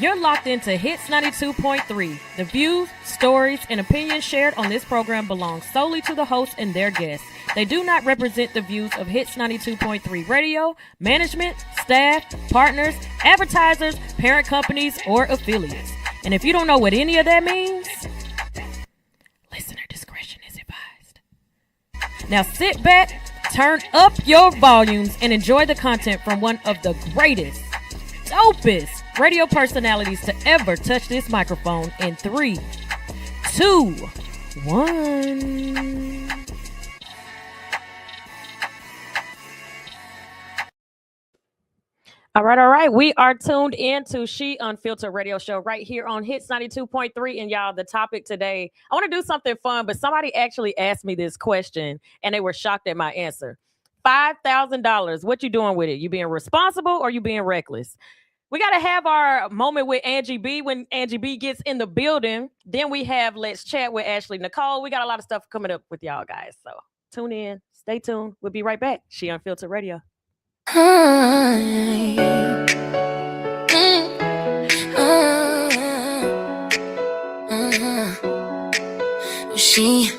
You're locked into Hits 92.3. The views, stories, and opinions shared on this program belong solely to the hosts and their guests. They do not represent the views of Hits 92.3 Radio, management, staff, partners, advertisers, parent companies, or affiliates. And if you don't know what any of that means, listener discretion is advised. Now sit back, turn up your volumes, and enjoy the content from one of the greatest, dopest radio personalities to ever touch this microphone in 3, 2, 1. All right. We are tuned in to She Unfiltered Radio Show right here on Hits 92.3. And y'all, the topic today, I want to do something fun, but somebody actually asked me this question and they were shocked at my answer. $5,000. What you doing with it? You being responsible or you being reckless? We got to have our moment with Angie B when Angie B gets in the building. Then we have Let's Chat with Ashley Nicole. We got a lot of stuff coming up with y'all guys. So tune in. Stay tuned. We'll be right back. She Unfiltered Radio. She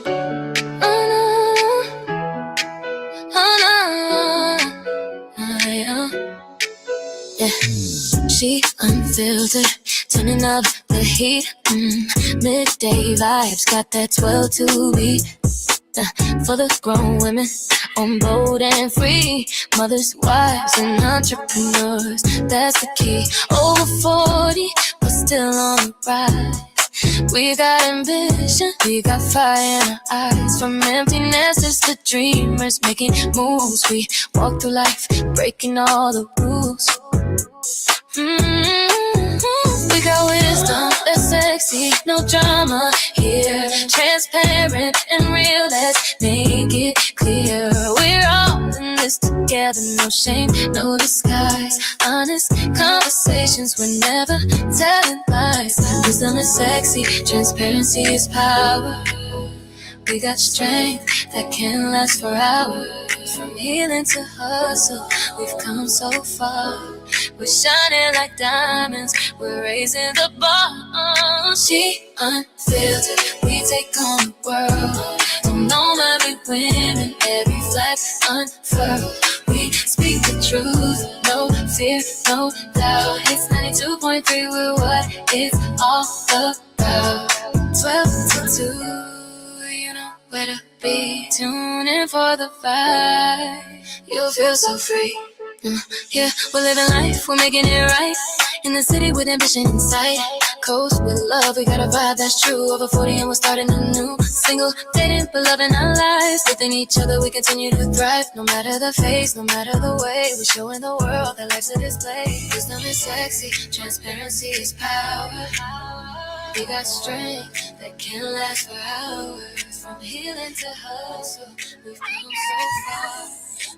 She unfiltered, turning up the heat. Midday vibes, got that 12 to beat. For the grown women, on bold and free. Mothers, wives, and entrepreneurs, that's the key. Over 40, but still on the rise. We got ambition, we got fire in our eyes. From empty nesters to dreamers, making moves. We walk through life, breaking all the rules. We got wisdom, that's sexy, no drama here. Transparent and real, let's make it clear. We're all in this together, no shame, no disguise. Honest conversations, we're never telling lies. Wisdom is sexy, transparency is power. We got strength that can last for hours. From healing to hustle, we've come so far. We're shining like diamonds, we're raising the bar. She unfiltered, we take on the world. Don't know every women, every flag unfurled. We speak the truth, no fear, no doubt. It's 92.3, we're what it's all about. 12 to 2, you know where to be. Tune in for the vibe, you'll feel so free. Yeah, we're living life, we're making it right. In the city with ambition in sight. Coast with love, we got a vibe that's true. Over 40 and we're starting a new single. Dating, but loving our lives. Within each other, we continue to thrive. No matter the phase, no matter the way. We're showing the world that life's a display. Wisdom is sexy, transparency is power. We got strength that can last for hours. From healing to hustle, we've come so far.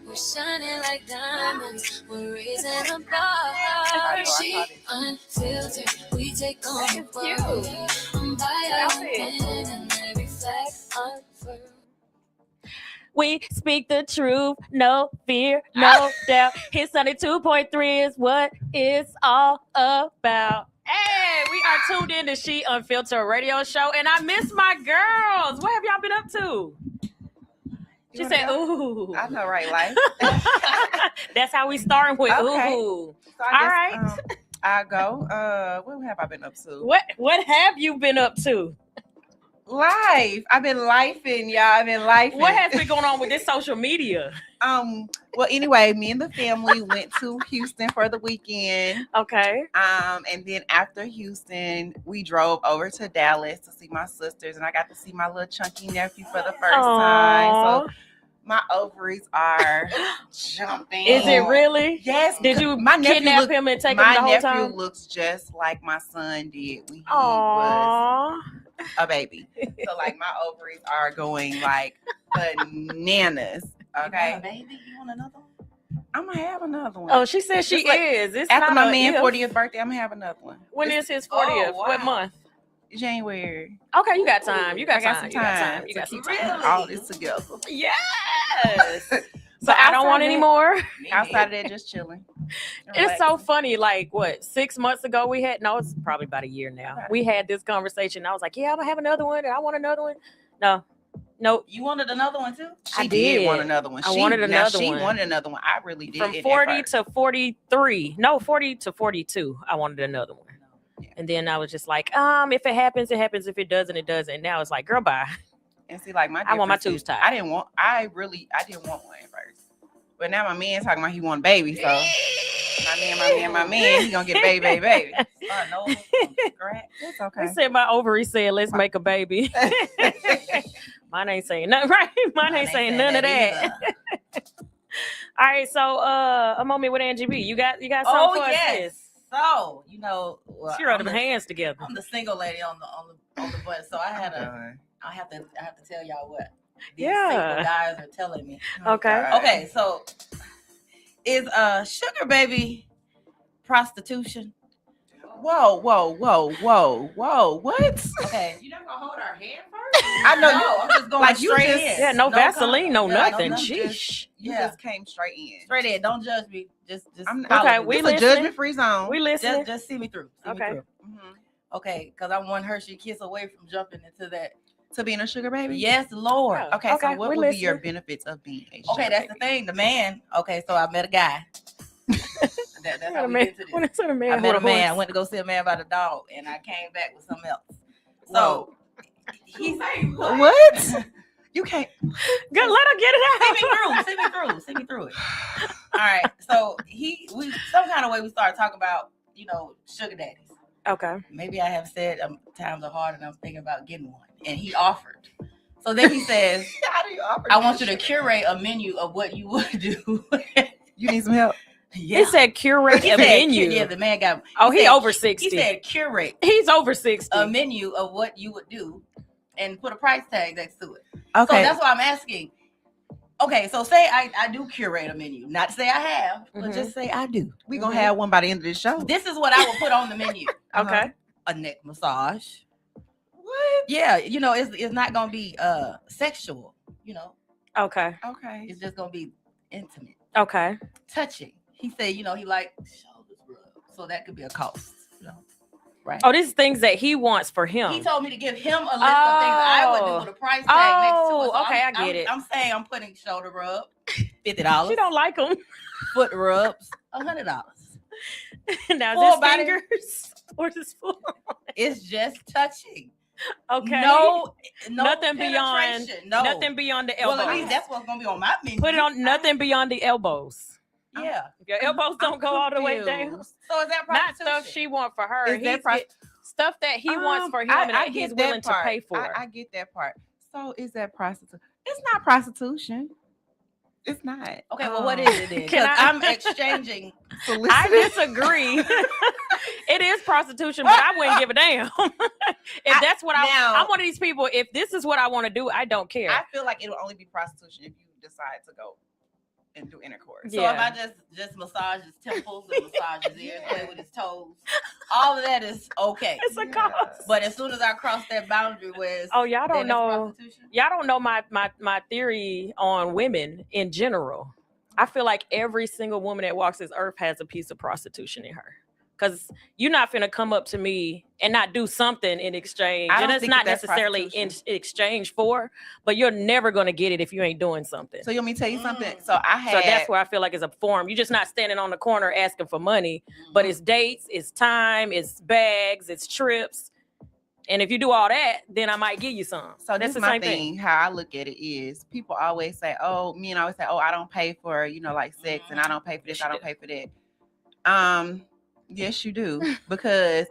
We're shining like diamonds, we're raising a bar. She unfiltered, we take on the world. I'm by our pen and every flag unfurled. We speak the truth, no fear, no doubt. Hits 92.3 is what it's all about. Hey, we are tuned in to She Unfiltered Radio Show, and I miss my girls. What have y'all been up to? She said, ooh. I know, right, life. That's how we starting with okay. Ooh. So I guess, I go. What have I been up to? What have you been up to? Life. I've been lifing, y'all. I've been lifing. What has been going on with this social media? Well, anyway, me and the family went to Houston for the weekend. Okay. And then after Houston, we drove over to Dallas to see my sisters, and I got to see my little chunky nephew for the first time. So my ovaries are jumping. Is it really? Yes. Did you kidnap him and take him the whole time? My nephew looks just like my son did when he was a baby. So like my ovaries are going like bananas. Okay. You want a baby? You want another one? I'm gonna have another one. Oh, she says she is. It's after not my man's 40th birthday, I'm gonna have another one. When is his 40th? Wow. What month? January. Okay, you got time. You got I got some some time. You got some time. time. All this together. Yes. So I don't want any more. Outside of that, just chilling. It's so funny. Like, what, 6 months ago we had, no, it's probably about a year now. We had this conversation. I was like, yeah, I'm going to have another one. And I want another one. No. You wanted another one too? She did want another one. I wanted another one. She wanted another one. I really did. From 40 to 43. No, 40 to 42. I wanted another one. Yeah. And then I was just like, if it happens, it happens. If it doesn't, it doesn't. And now it's like, girl, bye. And see, like I want my tubes tied. I didn't want one at first. But now my man's talking about he want a baby. So my man, he gonna get baby. It's okay. He said my ovary said, let's make a baby. Mine ain't saying nothing, right? Mine ain't saying none of that. All right, so a moment with Angie B. You got something for us? So she rubbed her hands together. I'm the single lady on the bus, so I have to tell y'all what these single guys are telling me. Okay, so is sugar baby prostitution? Whoa, what? Okay. You're not gonna hold our hand first? I know. No, I'm just going like straight in. Yeah, no Vaseline, no nothing. Sheesh. You just came straight in. Straight in. Don't judge me. Just okay, we it's a judgment-free zone. We listen. Just see me through. Okay. Okay, because I'm one Hershey kiss away from jumping into that. To being a sugar baby? Yes, Lord. Okay, so what would be your benefits of being a sugar baby? That's the thing. The man. Okay, so I met a guy. That's how we get to this. I met a man. I went to go see a man about a dog, and I came back with something else. So he's like, what? You can't. Good, let her get it out. See me through it. All right. So we some kind of way we started talking about, sugar daddies. Okay. Maybe I have said times are hard and I'm thinking about getting one. And he offered. So then he says, how do you offer? I want you to curate a menu of what you would do. You need some help? Yeah. He said curate a menu. Yeah, the man got. He over 60. He said curate. He's over 60. A menu of what you would do and put a price tag next to it. Okay. So that's why I'm asking. Okay, so say I do curate a menu. Not to say I have, but just say I do. We're going to have one by the end of this show. This is what I would put on the menu. Okay. A neck massage. What? Yeah, it's not going to be sexual, Okay. It's just going to be intimate. Okay. Touching. He said, he liked shoulders rub. So that could be a cost, right? Oh, these things that he wants for him. He told me to give him a list of things I would do with a price tag next to it. So okay, I get it. I'm saying I'm putting shoulder rub, $50. She don't like them. Foot rubs, $100. Now, is this fingers or just full? It's just touching. Okay. No nothing beyond. No. Nothing beyond the elbows. Well, at least that's what's gonna be on my menu. Put it on nothing beyond the elbows. Yeah. If your elbows don't go all the way down. So is that not stuff she wants for her? Stuff that he wants for him and that he's willing to pay for. I get that part. So is that prostitution? It's not prostitution. It's not. Okay, well, what is it then? Because I'm exchanging. I disagree. It is prostitution, but I wouldn't give a damn. If that's what I'm one of these people. If this is what I want to do, I don't care. I feel like it'll only be prostitution if you decide to go and do intercourse. So if I just massage his temples and massage his ears, play with his toes, all of that is okay. It's a cost. But as soon as I cross that boundary where it's y'all don't know my theory on women in general. I feel like every single woman that walks this earth has a piece of prostitution in her. Because you're not finna come up to me and not do something in exchange. And it's not necessarily in exchange for, but you're never going to get it if you ain't doing something. So you want me to tell you something? So that's where I feel like it's a form. You're just not standing on the corner asking for money, but it's dates, it's time, it's bags, it's trips. And if you do all that, then I might give you some. So that's the same thing. How I look at it is people always say, men always say, I don't pay for, like sex and I don't pay for this, I don't pay for that. Yes, you do. Because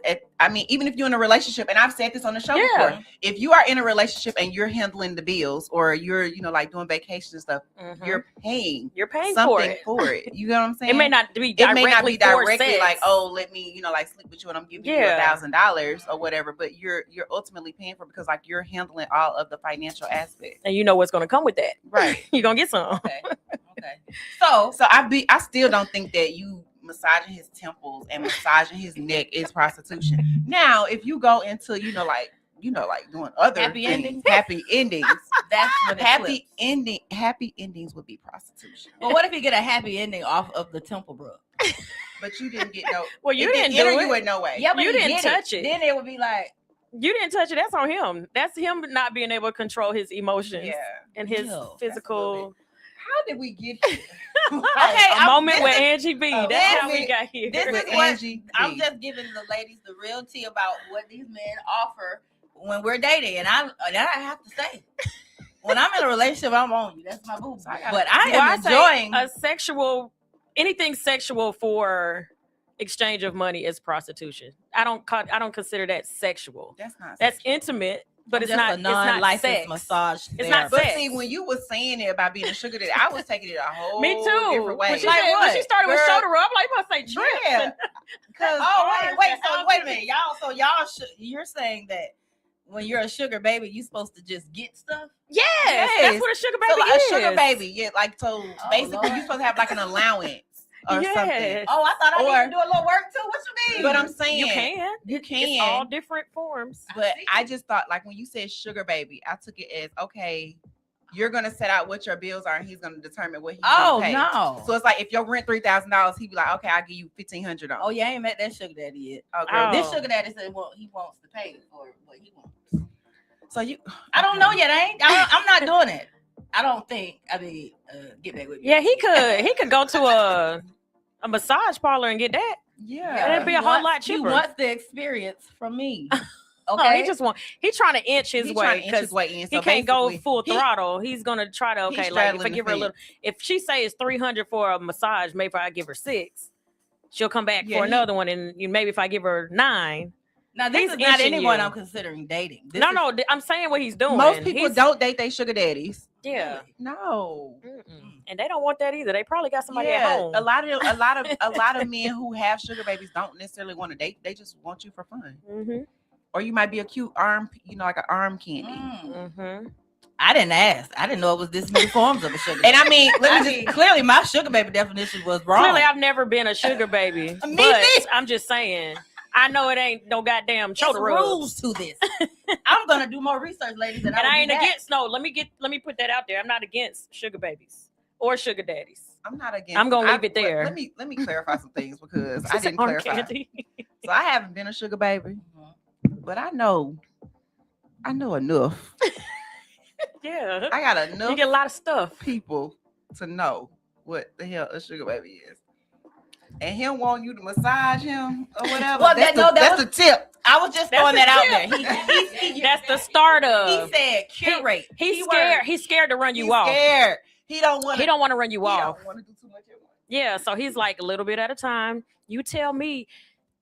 even if you're in a relationship, and I've said this on the show before, if you are in a relationship and you're handling the bills or you're, like doing vacations and stuff, you're paying something for it. You know what I'm saying? It may not be directly like, let me, like sleep with you and I'm giving you $1,000 or whatever. But you're ultimately paying for it because like you're handling all of the financial aspects. And you know what's going to come with that. Right. You're going to get some. Okay. So I still don't think that you massaging his temples and massaging his neck is prostitution. Now, if you go into, like like doing other happy things. endings. Happy endings. That's what happy endings would be prostitution. But what if you get a happy ending off of the temple brook? But you didn't get no. Well, you didn't enter do you it. in no way. Yeah, but You didn't touch it. Then it would be like, You didn't touch it. That's on him. That's him not being able to control his emotions and his physical. How did we get here? A moment with Angie B. That's how we got here. This is With what Angie B. I'm just giving the ladies the real tea about what these men offer when we're dating, and I have to say, when I'm in a relationship, I'm on you. That's my boo. But I am enjoying a sexual, anything sexual for exchange of money is prostitution. I don't consider that sexual. That's not. That's sexual. intimate, but it's just not a non-licensed sex. massage. It's not But sex. see, when you were saying it about being a sugar daddy, I was taking it a whole Me too. different way. When she, when she started with shoulder rub, I'm like, you must say trips. Yeah. Because wait a minute, you're saying that when you're a sugar baby, you're supposed to just get stuff? Yes, that's what a sugar baby so, like, is. a sugar baby, basically Lord. you're supposed to have like an allowance or something. Oh, I thought I needed to do a little work too. What you mean? But I'm saying You can. It's all different forms. But I just thought, like, when you said sugar baby, I took it as, okay, you're gonna set out what your bills are, and he's gonna determine what he's gonna pay. No. So it's like if your rent $3,000, he'd be like, okay, I'll give you $1,500 on. Oh, yeah, I ain't met that sugar daddy yet. Okay. Oh. This sugar daddy said, well, he wants to pay for what he wants. So I don't know yet. I'm not doing it. I don't think. I mean, get back with me. Yeah, he could go to a massage parlor and get that. Yeah. It'd be a whole lot cheaper. He wants the experience from me. Okay, he's trying to inch his He's way trying to inch his because way in. he So can't go basically, full throttle. He's gonna try to he's like if I straddling give the her a little. If she say it's $300 for a massage, maybe if I give her $6, she'll come back for another one, and maybe if I give her $9. Now this is not anyone I'm considering dating. I'm saying what he's doing. Most people don't date their sugar daddies. Yeah. No. And they don't want that either. They probably got somebody at home. A lot of men who have sugar babies don't necessarily want to date. They just want you for fun. Mm-hmm. Or you might be a cute arm, like an arm candy. Mm-hmm. I didn't ask. I didn't know it was this many forms of a sugar And baby. I mean, clearly my sugar baby definition was wrong. Clearly, I've never been a sugar baby. Me but neither. I'm just saying. I know it ain't no goddamn shoulder There's rub. rules to this. I'm gonna do more research, ladies, and I ain't against let me put that out there. I'm not against sugar babies or sugar daddies. I'm not against. I'm gonna leave it there. Let me clarify some things because I didn't clarify. Candy. So I haven't been a sugar baby, but I know enough. Yeah, I got enough. You get a lot of stuff. People to know what the hell a sugar baby is. And him want you to massage him or whatever. Well, that's the tip. I was just throwing that out there. That's the start of. He said curate. He's scared. He's scared to run you off. Scared. He don't want to run you off. Don't want to do too much at once. Yeah, so he's like a little bit at a time. You tell me.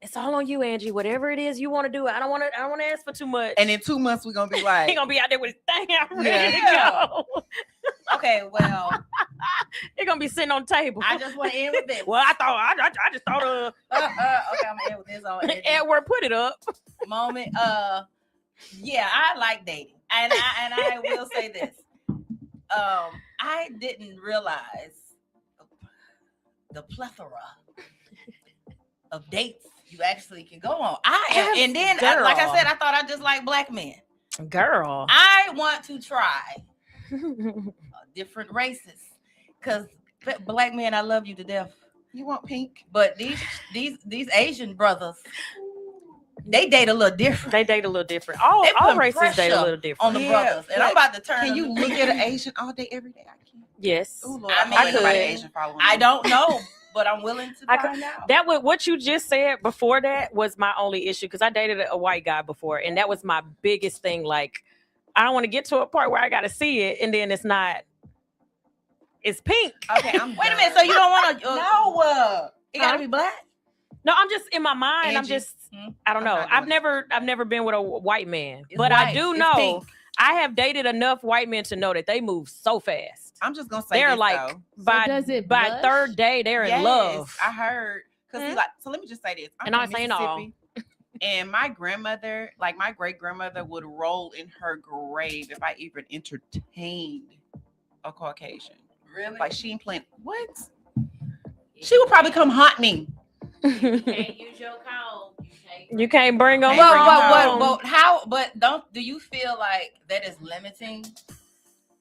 It's all on you, Angie. Whatever it is you want to do, I don't want to ask for too much. And in 2 months, we're gonna be like, he gonna be out there with his thing out ready to go. Okay, well, they're gonna be sitting on the table. I just want to end with this. Well, I just thought okay, I'm gonna end with this on Edward, put it up. Moment. Yeah, I like dating, and I will say this. I didn't realize the plethora of dates you actually can go on. And then, like I said, I thought I just like black men. Girl, I want to try different races because black men, I love you to death. You want pink, but these Asian brothers, they date a little different. All races date a little different on the brothers. And I'm about to turn. Can you look at an Asian all day, every day? I can. Yes. Ooh, Lord, I could. Asian I don't know. But I'm willing to find out. That what you just said before that was my only issue because I dated a white guy before, and that was my biggest thing. Like, I don't want to get to a part where I got to see it, and then it's pink. Okay, wait a minute. So you don't want to? No, it got to be black. No, I'm just in my mind. Angie. I'm just. I don't know. I've never been with a white man, but white. I do know I have dated enough white men to know that they move so fast. I'm just gonna say they're this, like though. by third day they're in love. I heard because so let me just say this. I'm not saying all. And my grandmother, like my great grandmother, would roll in her grave if I even entertained a Caucasian. Really? Like she ain't playing. What? She would probably come haunt me. You can't use your comb. You can't You can't bring them. Do you feel like that is limiting?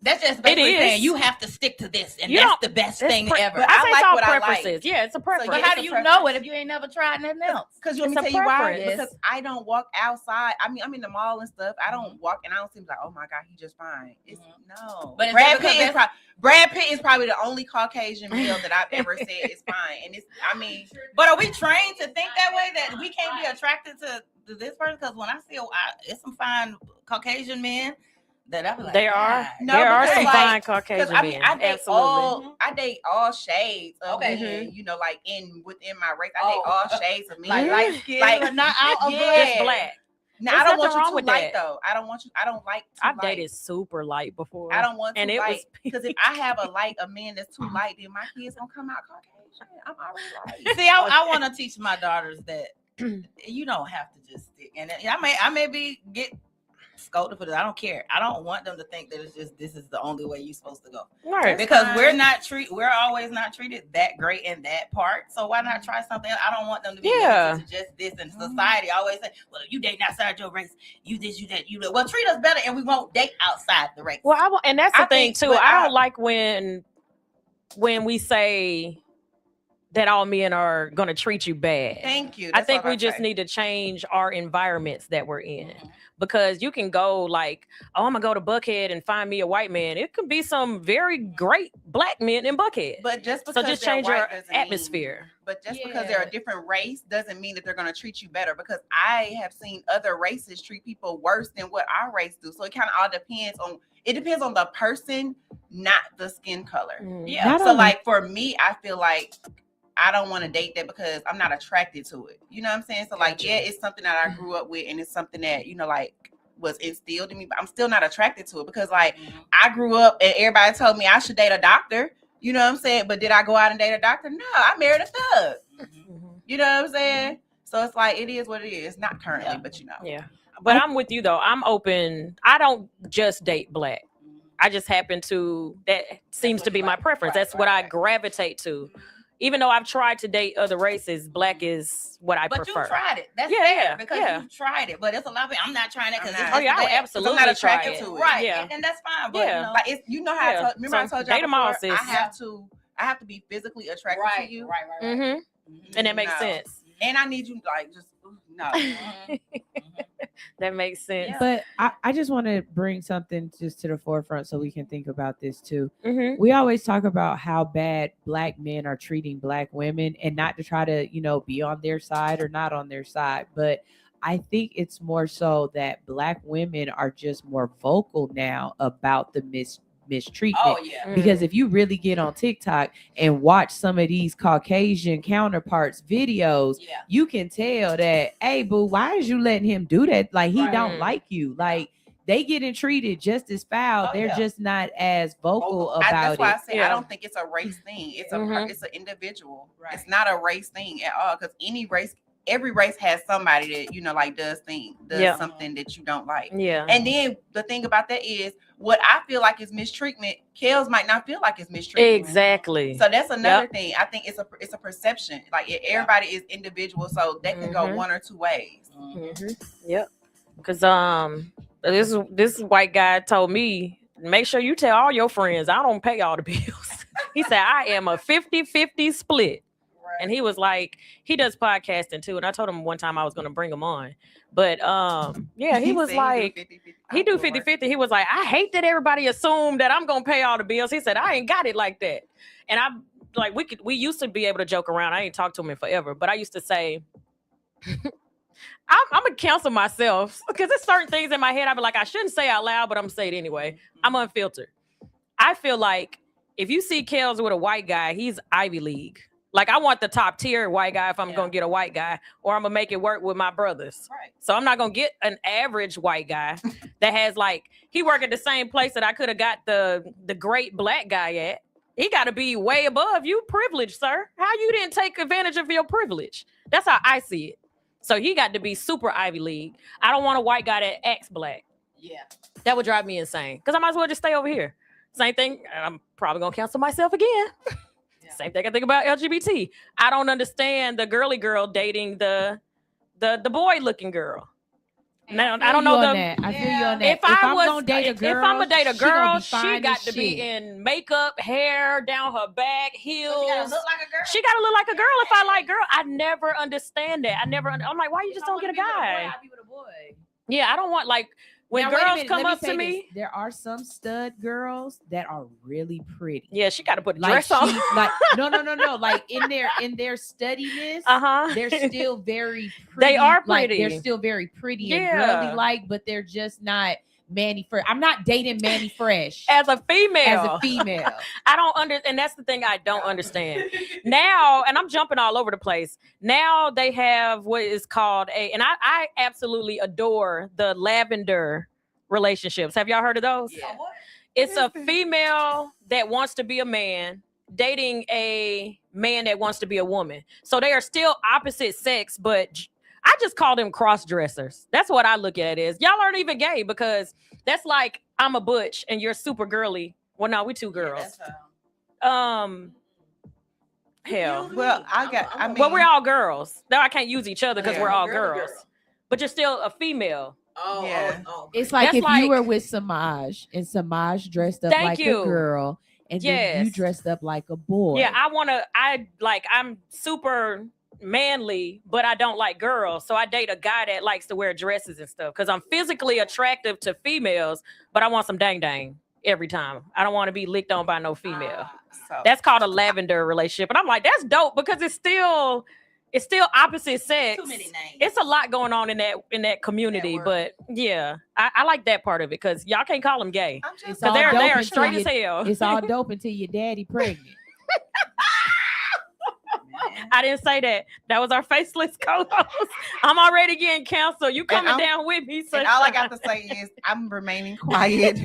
That's just basically saying you have to stick to this, and that's the best thing ever. But I like what preferences. I like. Yeah, it's a preference. But how do you know it if you ain't never tried nothing else? Because you want me to tell you why? Because I don't walk outside. I mean, I'm in the mall and stuff. I don't walk, and I don't seem like, oh my God, he just fine. It's no. But Brad Pitt is probably the only Caucasian male that I've ever said is fine. And it's, I mean, but are we trained to think that way, that we can't be attracted to this person? Because when I see it's some fine Caucasian men. Like, there are some fine Caucasian men. I date all shades of men, you know, like within my race. I date all shades of men. Like light skin, not out of just black. Now, I don't want you too light though. I don't like too I've light. dated super light before. I don't want too light. Because if I have a man that's too light, then my kids gonna come out Caucasian. I'm already light. See, I want to teach my daughters that you don't have to just stick. And I may get scolded for this. I don't care. I don't want them to think that it's just this is the only way you're supposed to go. Right. Because we're always not treated that great in that part. So why not try something else? I don't want them to be limited to just this. And society always say, well, you date outside your race, you this, you that, you that. Well, treat us better and we won't date outside the race. Well, and that's the thing too. I don't like when we say that all men are going to treat you bad. Thank you. I think we just need to change our environments that we're in. Because you can go like, oh, I'm going to go to Buckhead and find me a white man. It could be some very great black men in Buckhead. But just change your atmosphere. Because they're a different race doesn't mean that they're going to treat you better. Because I have seen other races treat people worse than what our race do. So it kind of all depends on the person, not the skin color. Yeah. So like for me, I feel like I don't want to date that because I'm not attracted to it. You know what I'm saying? So like, yeah, it's something that I grew up with and it's something that, you know, like was instilled in me, but I'm still not attracted to it because like I grew up and everybody told me I should date a doctor. You know what I'm saying? But did I go out and date a doctor? No, I married a thug. You know what I'm saying? So it's like, it is what it is. Not currently, but you know. Yeah. But I'm with you though. I'm open. I don't just date black. I just happen to, that seems to be my preference. That's what I gravitate to. Even though I've tried to date other races, black is what I prefer. But you tried it. That's fair because you tried it. But it's a lot of people. I'm not trying it because I would absolutely I'm not attracted to it. Right. Yeah. And that's fine. But you know, like you know how I remember I told you before, I have to be physically attracted to you. Right. Mm-hmm. And that makes sense. And I need you like just no. That makes sense. But I just want to bring something just to the forefront so we can think about this too. We always talk about how bad black men are treating black women and not to try to, you know, be on their side or not on their side. But I think it's more so that black women are just more vocal now about the mistreatment. Oh, yeah. Because if you really get on TikTok and watch some of these Caucasian counterparts videos, you can tell that, hey, boo, why is you letting him do that? Like, he don't like you. Like, they getting treated just as foul. They're just not as vocal about it. That's why I say I don't think it's a race thing. It's it's an individual. Right. It's not a race thing at all. Because every race has somebody that, you know, like does something that you don't like. Yeah. And then the thing about that is what I feel like is mistreatment, Kels might not feel like it's mistreatment. Exactly. So that's another thing. I think it's a perception. Like everybody is individual, so that can go one or two ways. Yep. Because this white guy told me, make sure you tell all your friends I don't pay all the bills. He said I am a 50-50 split. And he was like, he does podcasting too. And I told him one time I was going to bring him on. But he was like, he do 50-50. He was like, I hate that everybody assumed that I'm going to pay all the bills. He said, I ain't got it like that. And I'm like, we used to be able to joke around. I ain't talked to him in forever. But I used to say, I'm going to counsel myself because there's certain things in my head I be like, I shouldn't say out loud, but I'm going to say it anyway. I'm unfiltered. I feel like if you see Kels with a white guy, he's Ivy League. Like, I want the top tier white guy if I'm going to get a white guy, or I'm going to make it work with my brothers. Right. So I'm not going to get an average white guy that has, like, he work at the same place that I could have got the great black guy at. He got to be way above you. Privileged, sir. How you didn't take advantage of your privilege? That's how I see it. So he got to be super Ivy League. I don't want a white guy that acts black. Yeah. That would drive me insane because I might as well just stay over here. Same thing. I'm probably going to cancel myself again. Same thing I think about LGBT. I don't understand the girly girl dating the the boy looking girl. Now I don't know I feel you on that. If I'm gonna date a girl, if I'm gonna date a girl, she got to shit. be in makeup, hair down her back, heels. So she gotta look like a girl. She gotta look like a girl. If I like girl, I never understand that. I'm like, why you just don't get a guy? I'll be with a boy. Yeah, I don't want like when Now, wait a girls minute, come let up to me. this. There are some stud girls that are really pretty. Yeah, she got to put a Like dress on. like no. Like in their studiness, they're still very pretty. They are Like, pretty. they're still very pretty Yeah. and girly like, but they're just not Manny Fresh. I'm not dating Manny Fresh As a female, I don't understand. And that's the thing I don't understand. Now, and I'm jumping all over the place. Now they have what is called and I absolutely adore the lavender relationships. Have y'all heard of those? Yeah. It's a female that wants to be a man dating a man that wants to be a woman. So they are still opposite sex, but I just call them cross dressers. That's what I look at it as. Y'all aren't even gay because that's like I'm a butch and you're super girly. Well, no, we two girls. Hell. Well, Well, we're all girls. Now I can't use each other because Yeah. we're all Girl. girls. But you're still a female. Yeah. It's like That's if like- you were with Samaj and Samaj dressed up Thank like you. a girl, and then you Yes. dressed up like a boy. Yeah, I'm super manly, but I don't like girls. So I date a guy that likes to wear dresses and stuff because I'm physically attractive to females, but I want some dang dang every time. I don't want to be licked on by no female. So That's called a lavender relationship. And I'm like, that's dope because it's still opposite sex. Too many names. It's a lot going on in that community, but yeah, I like that part of it because y'all can't call them gay I'm just It's because all they dope are until straight you- as hell. It's all dope until your daddy pregnant. I didn't say that. That was our faceless co-host. I'm already getting canceled. You coming down with me? and all I got to say is I'm remaining quiet.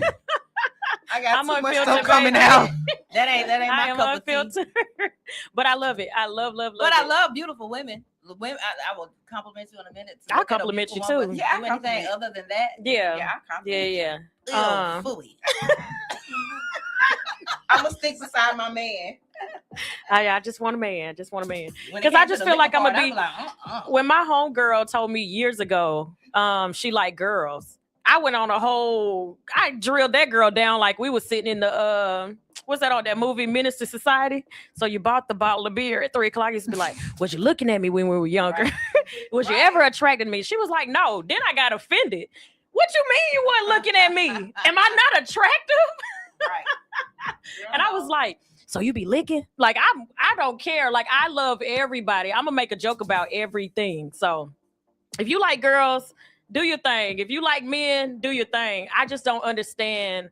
I got I'm too much unfiltered, stuff coming baby. out. That ain't I my am cup of tea. unfiltered, but I love it. I love But it. I love beautiful women. Women, I will compliment you in a minute. I'll Look at a compliment you beautiful too. woman, Yeah, I do anything compliment. other than that? Yeah, Yeah, I compliment yeah. Ew, phooey. I'm gonna stick beside my man. I just want a man. Just want a man. When it 'Cause came I to just the feel like liquor I'm gonna part, be- like, When my homegirl told me years ago, she liked girls. I went on I drilled that girl down like we was sitting in the what's that on that movie Menace to Society? So you bought the bottle of beer at 3:00. You used to be like, was you looking at me when we were younger? Right. Was you ever attracted to me? She was like, no. Then I got offended. What you mean you weren't looking at me? Am I not attractive? right. And I was like, so you be licking? Like I don't care. Like I love everybody. I'm gonna make a joke about everything. So if you like girls, do your thing. If you like men, do your thing. I just don't understand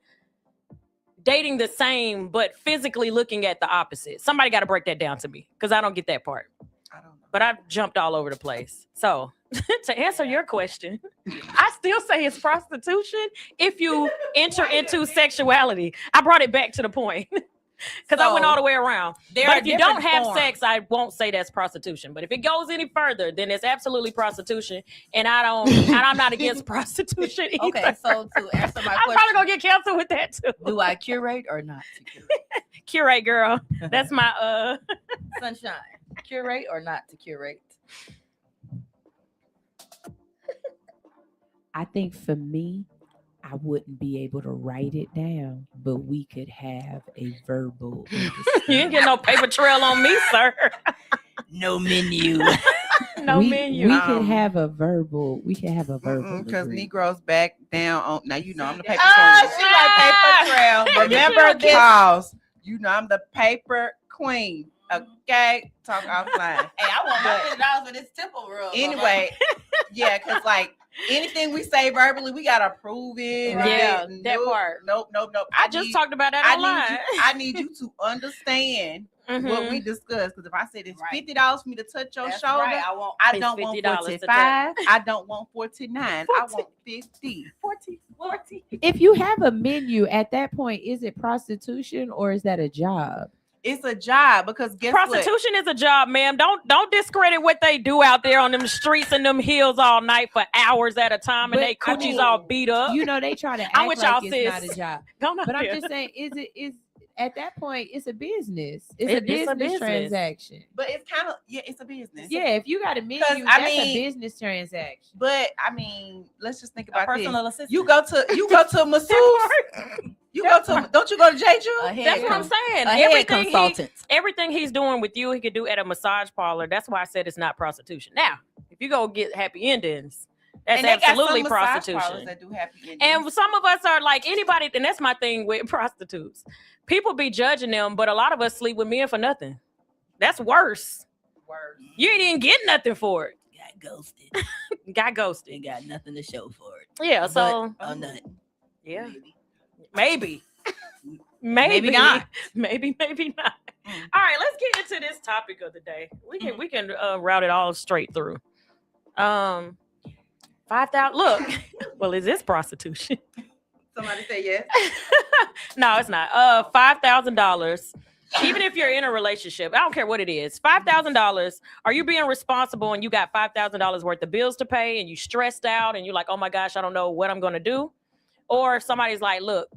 dating the same but physically looking at the opposite. Somebody got to break that down to me because I don't get that part. I don't know. But I've jumped all over the place. So to answer your question, I still say it's prostitution if you enter into sexuality. I brought it back to the point because I went all the way around. There But are if you don't different have forms. sex, I won't say that's prostitution. But if it goes any further, then it's absolutely prostitution. And I'm not against prostitution either. Okay, so to answer my I'm question, probably gonna get canceled with that too. do I curate or not to curate? Curate girl. That's my Sunshine. Curate or not to curate? I think for me, I wouldn't be able to write it down, but we could have a verbal. You ain't getting no paper trail on me, sir. No menu. No menu. We can have a verbal. We can have a verbal. Because agreement. Negroes back down on. Now you know I'm the paper Ah, queen. she like paper trail. Remember this? Pause. You know I'm the paper queen. Okay, talk offline. Hey, I want my $50 for this temple rub. Anyway, yeah, because like anything we say verbally, we gotta prove it. Right. Yeah, Nope, that part. Nope. I just talked about that I online. I need you to understand Mhm. what we discussed. Because if I said it's Right. $50 for me to touch your That's shoulder, right. I want I It's don't want $50 to 45. I don't want 49. I want 50. 40. If you have a menu at that point, is it prostitution or is that a job? It's a job because guess what? Prostitution is a job, ma'am. Don't discredit what they do out there on them streets and them hills all night for hours at a time, and But, they I coochies mean, all beat up. You know they try to I'm act with like y'all, it's not sis. a job. Don't know But I'm here. just saying, is at that point, it's a business. It's a business transaction. But it's kind of it's a business. Yeah, if you got a menu, that's a business transaction. But I mean, let's just think about personal this. assistant. You go to a masseuse. Don't you go to Jeju? That's what I'm saying. Everything he's doing with you, he could do at a massage parlor. That's why I said it's not prostitution. Now, if you go get happy endings, that's absolutely prostitution. That do happy endings. And some of us are like anybody, and that's my thing with prostitutes. People be judging them, but a lot of us sleep with men for nothing. That's worse. You ain't even get nothing for it. Got ghosted. Got nothing to show for it. Yeah, so I'm not. Yeah. Maybe not. Maybe not. All right, let's get into this topic of the day. We can route it all straight through. 5,000. Look, well, is this prostitution? Somebody say yes. No, it's not. $5,000. Even if you're in a relationship, I don't care what it is. $5,000. Are you being responsible and you got $5,000 worth of bills to pay and you stressed out and you're like, oh my gosh, I don't know what I'm going to do? Or if somebody's like, look,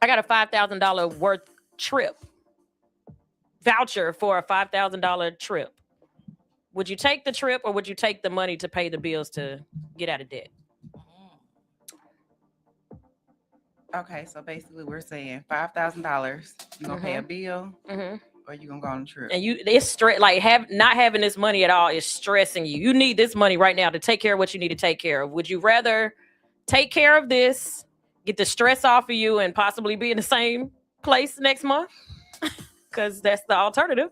I got a $5,000 worth trip voucher for a $5,000 trip. Would you take the trip or would you take the money to pay the bills to get out of debt? Okay, so basically we're saying $5,000. You're gonna pay a bill, or you gonna go on a trip. And it's stress. Like not having this money at all is stressing you. You need this money right now to take care of what you need to take care of. Would you rather take care of this, get the stress off of you, and possibly be in the same place next month? Because that's the alternative.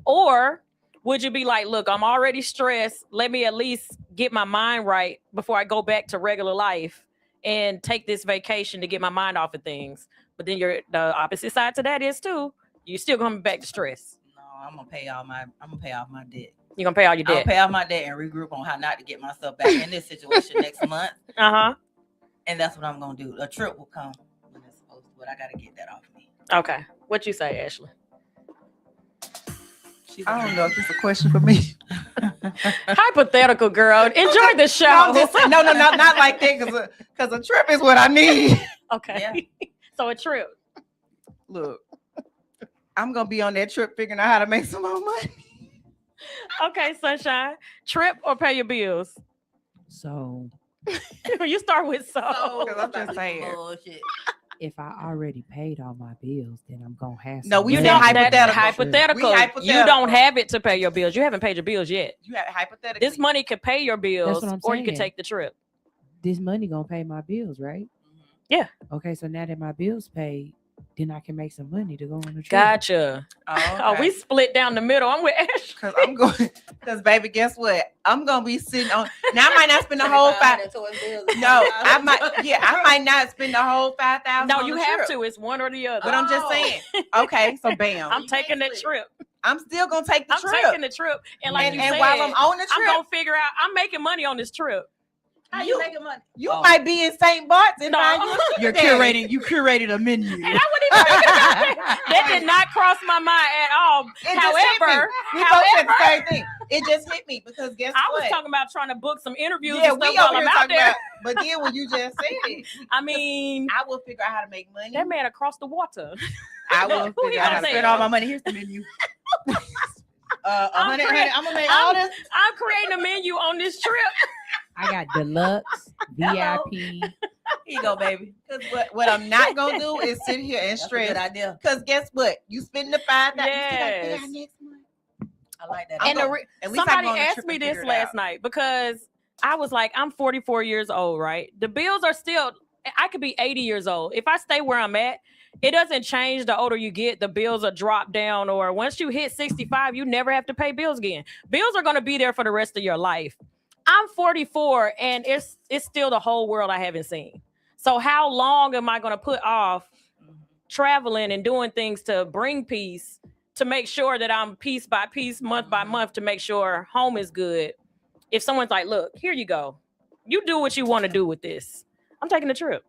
Or would you be like, look, I'm already stressed. Let me at least get my mind right before I go back to regular life and take this vacation to get my mind off of things. But then the opposite side to that is too, you're still coming back to stress. No, I'm gonna pay off my debt. You're gonna pay all your debt. I'll pay off my debt and regroup on how not to get myself back in this situation next month. And that's what I'm gonna do. A trip will come when it's supposed to, but I gotta get that off of me. Okay. What you say, Ashley? I don't know if it's a question for me. Hypothetical, girl. Enjoy the show. No, not like that, because a trip is what I need. Okay. Yeah. So a trip. Look, I'm gonna be on that trip figuring out how to make some more money. Okay, Sunshine. Trip or pay your bills? So you start with because I'm just saying. Bullshit. If I already paid all my bills, then I'm gonna have. No, we you said hypothetical. You don't have it to pay your bills. You haven't paid your bills yet. You have hypothetically. This money could pay your bills, or you saying. could take the trip. This money gonna pay my bills, right? Yeah. Okay, so now that my bills paid, then I can make some money to go on the trip. Gotcha. Okay. Oh, we split down the middle. I'm with Ash. Because baby, guess what? I'm gonna be sitting on. Now I might not spend the whole I might not spend the whole $5,000. No, you have to. It's one or the other. But I'm just saying. Okay, so bam. I'm taking that trip. I'm still gonna take the trip. I'm taking the trip, and like you said, while I'm on the trip, I'm gonna figure out. I'm making money on this trip. How you making money? You might be in St. Bart's and you're curating. You curated a menu. And I wouldn't even that did not cross my mind at all. However, said the same thing. It just hit me because guess what? I was talking about trying to book some interviews. Yeah, and we stuff over here while I'm out there. but then when you just said it, I mean, I will figure out how to make money. That man across the water. I will figure out how to spend all my money. Here's the menu. I'm gonna make all this. I'm creating a menu on this trip. I got deluxe, VIP. Here you go, baby. Because what I'm not gonna do is sit here and stress. That's a good idea. Because guess what? You spend the $5,000 Yes. next month. I like that. And somebody asked me this last night because I was like, I'm 44 years old, right? The bills are still. I could be 80 years old. If I stay where I'm at, it doesn't change the older you get. The bills are dropped down, or once you hit 65, you never have to pay bills again. Bills are going to be there for the rest of your life. I'm 44 and it's still the whole world I haven't seen. So how long am I going to put off traveling and doing things to bring peace, to make sure that I'm piece by piece, month by month, to make sure home is good? If someone's like, look, here you go. You do what you want to do with this. I'm taking the trip.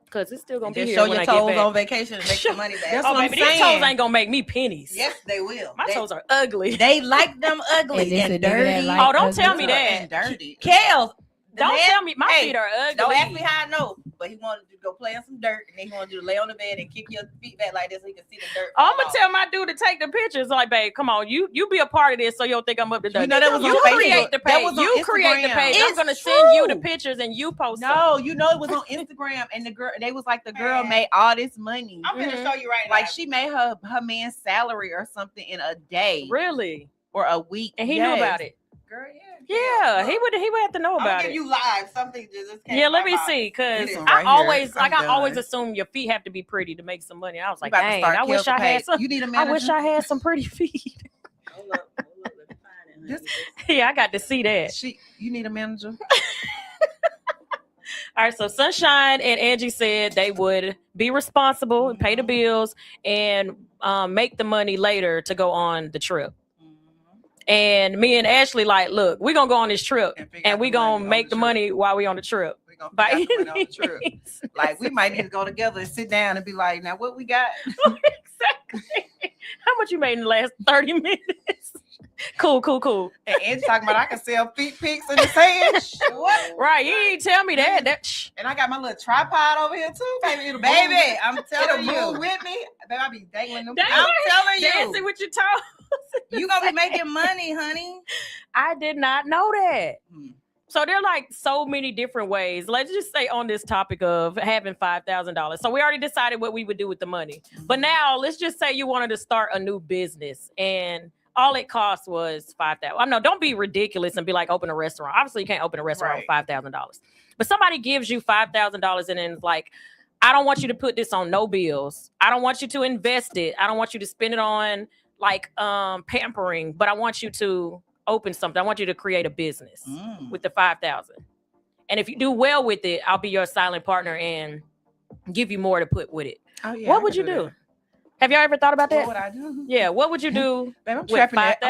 Because it's still going to be here show when your I toes get back. On vacation and make some money back. That's Oh, what I'm baby, these saying. toes ain't going to make me pennies. Yes, they will. My toes are ugly. They like them ugly and dirty. Oh, don't tell me that. And dirty. Kels. Don't tell me my feet are ugly. Don't ask me how I know. but he wanted to go play in some dirt, and then he wanted you to lay on the bed and kick your feet back like this so he can see the dirt. I'm gonna tell my dude to take the pictures. Like, babe, come on, you be a part of this, so you don't think I'm up to date. You know that was you on create Facebook. the page. You create the page. I'm gonna send you the pictures and you post. No, you know it was on Instagram, and the girl, they was like the girl made all this money. I'm gonna show you right now. Like she made her man's salary or something in a day, really, or a week, and he knew about it. Girl, yeah, he would have to know about it. it. You live something just came. Yeah, let me see, because I always assume your feet have to be pretty to make some money. I was like, dang, I wish I had some. You need a manager? I wish I had some pretty feet. Hold up, let me find it. Yeah, I got to see that. You need a manager. All right, so Sunshine and Angie said they would be responsible and pay the bills and make the money later to go on the trip. And me and Ashley like, look, we're going to go on this trip and we're going to make the money while we're on the trip. Like, we might need to go together and sit down and be like, now what we got? Exactly. How much you made in the last 30 minutes? Cool. And Angie talking about I can sell feet pics in the sand. What? Right, you didn't tell me that. And I got my little tripod over here too, baby. Baby, I'm telling you. Move with me. Baby, I be dangling them. I'm telling you. Dancing with your toes. You gonna be making money, honey. I did not know that. So there are like so many different ways. Let's just say on this topic of having $5,000. So we already decided what we would do with the money. But now let's just say you wanted to start a new business and all it cost was $5,000. I know, don't be ridiculous and be like, open a restaurant. Obviously, you can't open a restaurant with $5,000. But somebody gives you $5,000 and then it's like, I don't want you to put this on no bills. I don't want you to invest it. I don't want you to spend it on like pampering, but I want you to open something. I want you to create a business with the $5,000. And if you do well with it, I'll be your silent partner and give you more to put with it. Oh, yeah, what would you do? Have y'all ever thought about that? What would I do? Yeah, what would you do? Babe, I'm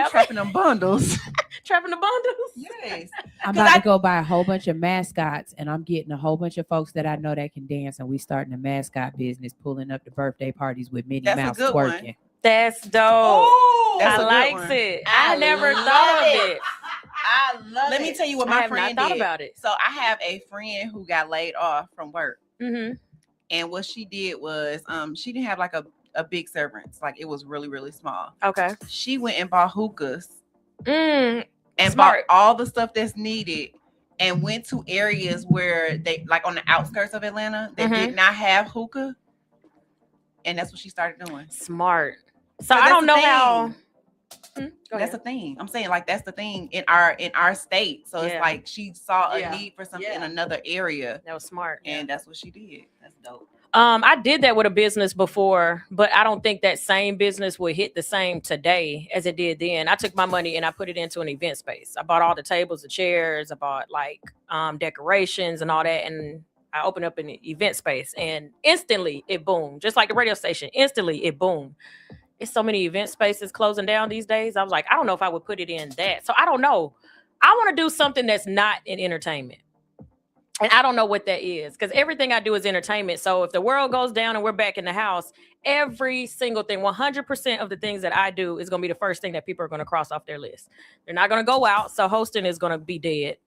trapping them bundles. Trapping the bundles? Yes. I'm about to go buy a whole bunch of mascots, and I'm getting a whole bunch of folks that I know that can dance, and we starting a mascot business, pulling up the birthday parties with Minnie Mouse twerking. One. That's dope. Ooh, I like it. I never thought of it. I love it. Let me tell you what my friend thought about it. So I have a friend who got laid off from work. Mm-hmm. And what she did was she didn't have like a big severance. Like it was really, really small. Okay. She went and bought hookahs. And bought all the stuff that's needed and went to areas where they like on the outskirts of Atlanta, they did not have hookah. And that's what she started doing. Smart. So I don't know how. That's the thing. I'm saying like that's the thing in our state. So it's like she saw a need for something in another area. That was smart. And that's what she did. That's dope. I did that with a business before, but I don't think that same business would hit the same today as it did then. I took my money and I put it into an event space. I bought all the tables, the chairs, I bought like decorations and all that, and I opened up an event space and instantly it boomed. Just like the radio station, instantly it boomed. It's so many event spaces closing down these days. I was like, I don't know if I would put it in that. So I don't know. I want to do something that's not in entertainment. And I don't know what that is because everything I do is entertainment. So if the world goes down and we're back in the house, every single thing, 100% of the things that I do is going to be the first thing that people are going to cross off their list. They're not going to go out. So hosting is going to be dead.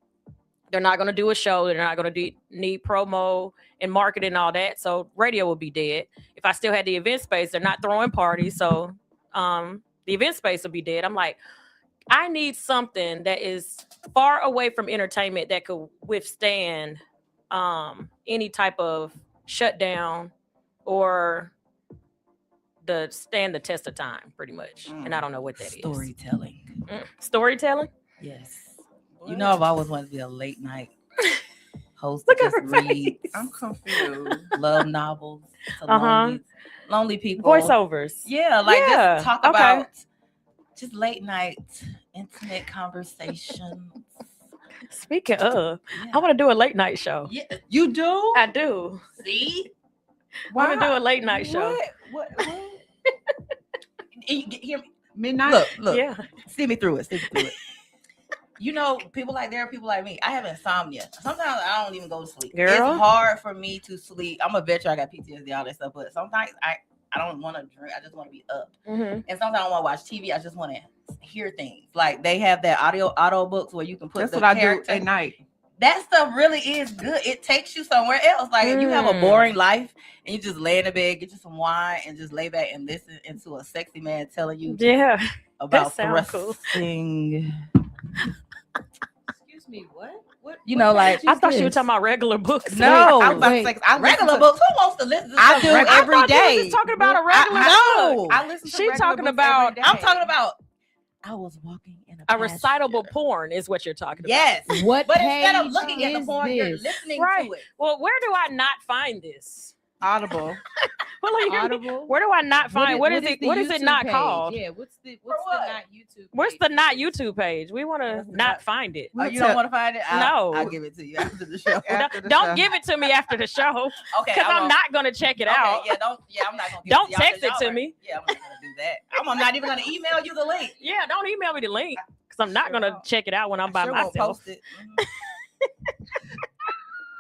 They're not going to do a show. They're not going to need promo and marketing and all that. So radio will be dead. If I still had the event space, they're not throwing parties. So the event space will be dead. I'm like, I need something that is far away from entertainment that could withstand any type of shutdown or stand the test of time, pretty much. And I don't know what that is. Storytelling. Storytelling? Yes. What? You know, I've always wanted to be a late night host that just reads. I'm confused. Love novels to lonely people. Voiceovers. Yeah, like just talk about just late night intimate conversations. Speaking of, I want to do a late night show. Yeah, you do? I do. See? I want to do a late night show. What? Hear me? Midnight? Look. Yeah. See me through it. You know, there are people like me. I have insomnia. Sometimes I don't even go to sleep. Girl. It's hard for me to sleep. I'm a veteran. I got PTSD, all that stuff. But sometimes I don't want to drink. I just want to be up. Mm-hmm. And sometimes I want to watch TV. I just want to hear things. Like they have that audio books where you can put That's the what character. I do at night. that stuff really is good. It takes you somewhere else. Like if you have a boring life and you just lay in the bed, get you some wine, and just lay back and listen into a sexy man telling you about thrusting. Excuse me, what? You know, like I thought you were talking about regular books. No, I was about to say, regular books. Who wants to listen to I do every day. You was talking about a regular book. I listen to She regular talking books about- every day. I'm talking about I was walking in A recitable porn is what you're talking about. Yes. What But page instead of looking at the is porn, you're this? listening Right. to it. Well, where do I not find this? Audible. Audible. Where do I not find? What is it? the What is it YouTube not page? called? Yeah, what's the what? not YouTube? Where's page? the not YouTube page? We want to What's the not not- find it. Oh, you don't want to find it? No. I'll give it to you after the show. After the Don't show. give it to me after the show Okay, because I I'm won't. not gonna check it out. Yeah, I'm not gonna. Give Don't it to y'all text 'cause it to y'all are- me. Yeah, I'm not gonna do that. I'm not even gonna email you the link. Yeah, don't email me the link because I'm not Sure gonna won't. check it out when I'm by Sure won't myself. post it.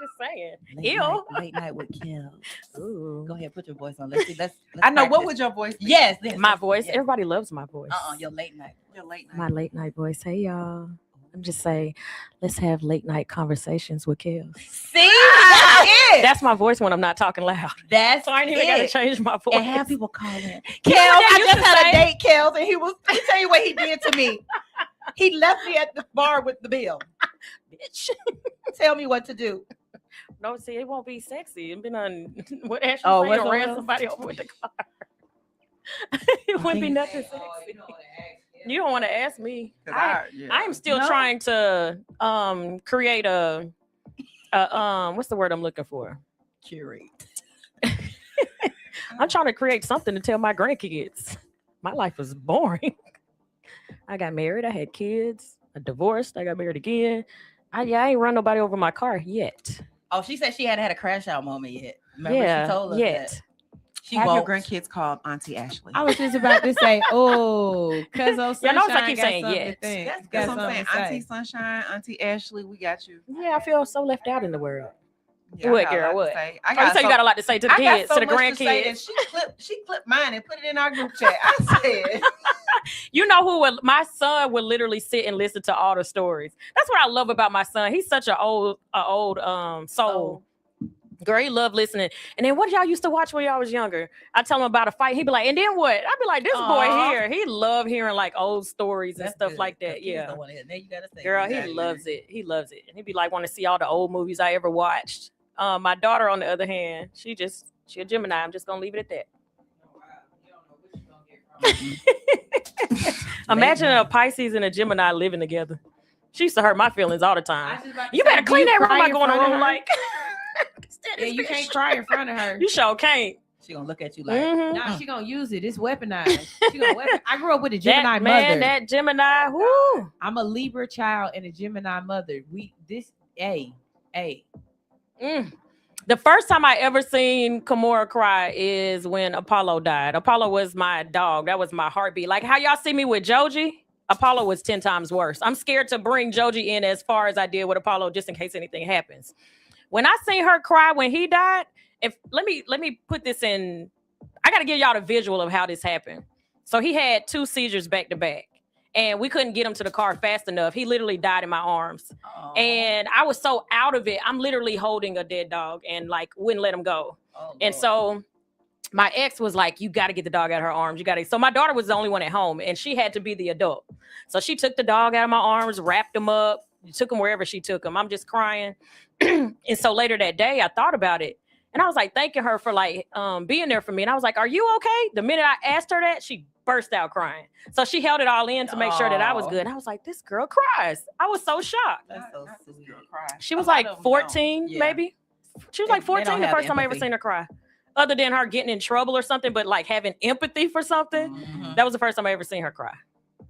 Just saying. Late night with Kim. Ooh. Go ahead, put your voice on. Let's I know. What practice. would your voice be? Yes, My voice. Everybody loves my voice. Your late night. Your late night. My late night voice. Hey y'all. I'm just saying, let's have late night conversations with Kels. See, that's it. That's my voice when I'm not talking loud. That's So I ain't even got to change my voice. And have people call in. Kels, what they I used just to had say? a date, Kels, and let me tell you what he did to me. He left me at the bar with the bill. Bitch. Tell me what to do. No, see, it won't be sexy. It been on what Ashley Oh, said, what's ran on? somebody over with the car. It wouldn't be nothing sexy. You don't want to ask me. 'Cause I am still No. trying to create a what's the word I'm looking for? Curate. I'm trying to create something to tell my grandkids. My life was boring. I got married. I had kids. I divorced. I got married again. I ain't run nobody over my car yet. Oh, she said she hadn't had a crash out moment yet. Remember, she told us yet. that. She Have your won't. grandkids called Auntie Ashley. I was just about to say, oh, cuz old Yeah, notice I Sunshine keep got saying something yes. to think. That's Got That's what I'm saying. something to say. Auntie Sunshine, Auntie Ashley, we got you. Yeah, I feel so left out in the world. Yeah, What, I got a girl, lot to what? say. Oh, you say you got a lot to say to the I got kids, so to the much to say that grandkids. she clipped mine and put it in our group chat. I said, You know who would, my son would literally sit and listen to all the stories. That's what I love about my son. He's such an old soul. Girl, he loved listening. And then what y'all used to watch when y'all was younger? I tell him about a fight. He'd be like, and then what? I'd be like, this boy Aw. here, he loved hearing like old stories and That's stuff good. like The that. kids Yeah. don't wanna hear. Now you gotta say, Girl, he Exactly. loves it. He loves it. And he'd be like, want to see all the old movies I ever watched. My daughter, on the other hand, she a Gemini. I'm just gonna leave it at that. Imagine a Pisces and a Gemini living together. She used to hurt my feelings all the time. You better clean that room. I go in the room like. Yeah, you can't cry in front of her. You sure can't. She gonna look at you like, Mhm. Nah, she gonna use it. It's weaponized. She gonna I grew up with a Gemini That man, mother. that Gemini. Whoo. I'm a Libra child and a Gemini mother. Hey. The first time I ever seen Kimora cry is when Apollo died. Apollo was my dog. That was my heartbeat. Like how y'all see me with Joji, Apollo was 10 times worse. I'm scared to bring Joji in as far as I did with Apollo, just in case anything happens. When I seen her cry when he died, let me put this in. I got to give y'all the visual of how this happened. So he had 2 seizures back to back, and we couldn't get him to the car fast enough. He literally died in my arms. oh, And I was so out of it. I'm literally holding a dead dog and like wouldn't let him go. oh, And Lord. so my ex was like, you got to get the dog out of her arms. So my daughter was the only one at home and she had to be the adult. So she took the dog out of my arms, wrapped him up, took him wherever she took him. I'm just crying. And so later that day, I thought about it. And I was like, thanking her for like being there for me. And I was like, are you okay? The minute I asked her that, she burst out crying. So she held it all in to make sure that I was Aw. good. And I was like, this girl cries. I was so shocked. That's so Not this sweet. girl cry. She was A lot like of them 14, Yeah. maybe. She was They- like they 14 don't the have first time I ever empathy. seen her cry. Other than her getting in trouble or something, but like having empathy for something. Mhm. That was the first time I ever seen her cry.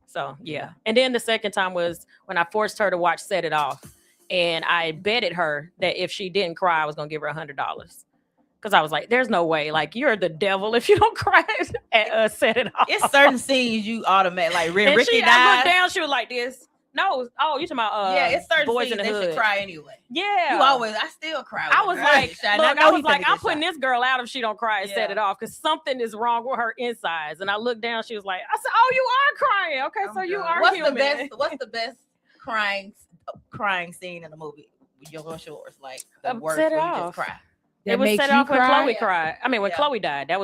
So yeah. And then the second time was when I forced her to watch Set It Off. And I betted her that if she didn't cry, I was gonna give her $100. Because I was like, there's no way. Like, you're the devil if you don't cry at Set It Off. It's certain scenes you automatic like when and Ricky I died. looked down, she was like this. No, oh, you talking about Yeah, it's certain Boys scenes in the they Hood. should cry anyway. Yeah. I still cry. I when was a girl like, gets shot. look, And know I he was like, finna I'm get putting shot. this girl out if she don't cry and Set Yeah. It Off because something is wrong with her insides. And I looked down, she was like, I said, oh, you are crying. Okay, I'm so you done. are What's human. the best crying scene in the movie? your shorts, like the worst set it when you off. just cry. It was set off when Chloe cried. I mean, when Chloe died, that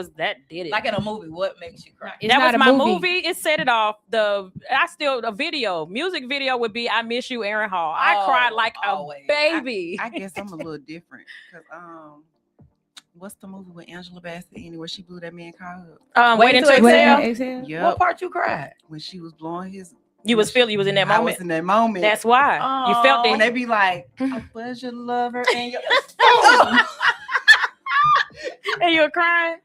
did it. Like in a movie, what makes you cry? That was my movie. It set it off. A music video would be "I Miss You," Aaron Hall. I cried like always. A baby. I guess I'm a little different because what's the movie with Angela Bassett anyway? She blew that man car up. Waiting to Exhale. Yep. What part you cried? When she was blowing his. You was in that moment. I was in that moment. That's why you felt it. When they be like, "I was your lover," and you. And you were crying.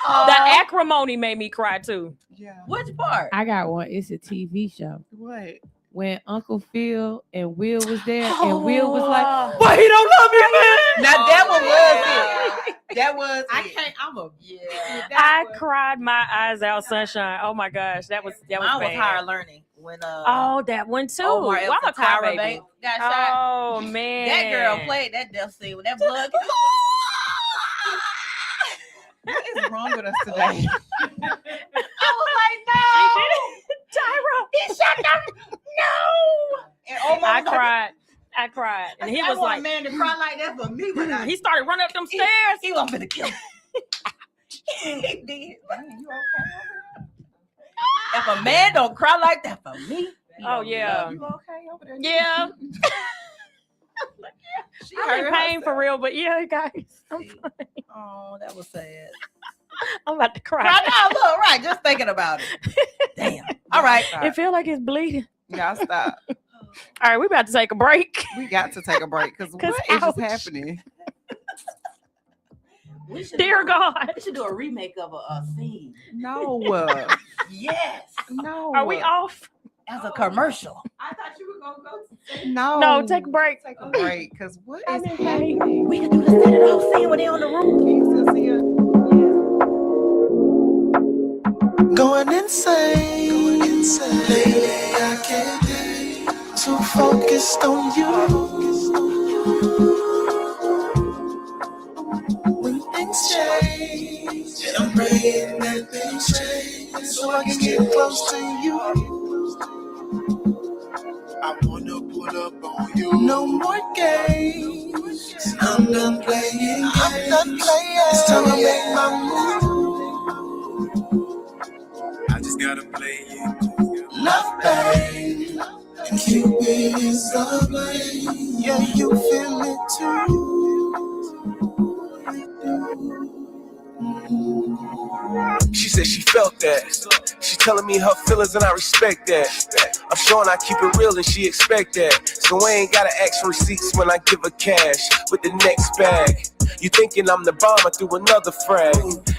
The acrimony made me cry too. Yeah. Which part? I got one. It's a TV show. What? When Uncle Phil and Will was there, and Will was like, "But he don't love me, man." Now that one was it. That was. I can't. I'm a I cried my eyes out, Sunshine. Oh my gosh, that was Mine bad. was Higher Learning when that one too. Omar I'm a cry baby. Got shot. Oh man, that girl played that death scene with that blood. What is wrong with us today? I was like, no, Tyra, he shot them. No, and Omar I cried, and he I was want like, a man to cry like that for me. When he started running up them stairs. He wasn't gonna kill me. He did. You okay? If a man don't cry like that for me, Oh yeah, You okay over there? yeah. She I'm in hurt pain herself. for real, but yeah, guys, I'm fine. oh, that was sad. I'm about to cry. Right now, look, right, just thinking about it. Damn. All right. It feel like it's bleeding. Y'all stop. All right, we about to take a break. We got to take a break because what is just happening? Dear God, We should do a remake of a scene. No. Yes. No. are we off? As a commercial. I thought you were gonna go to. No. No, take a break. Take a break because what I'm is in pain. happening? We can do the set it off scene when they on the roof. Can you still see us? Going insane. Lately I can't be too focused on you. When things change, and I'm praying that things change, so I can get close to you. I wanna pull up on you. No more games. I'm done playing. It's time to make my move. I just gotta play it. Love, babe. And Cupid is the blame. Yeah, you feel it too. She said she felt that. She telling me her feelings and I respect that. I'm showing I keep it real and she expect that. So I ain't gotta ask for receipts when I give her cash with the next bag. You thinking I'm the bomb, I threw another frag.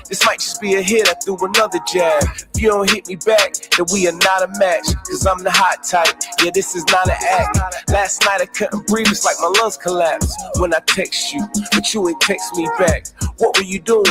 This might just be a hit, I threw another jab. If you don't hit me back, then we are not a match. Cause I'm the hot type, yeah, this is not an act. Last night I couldn't breathe, it's like my lungs collapsed when I text you, but you ain't text me back. What were you doing?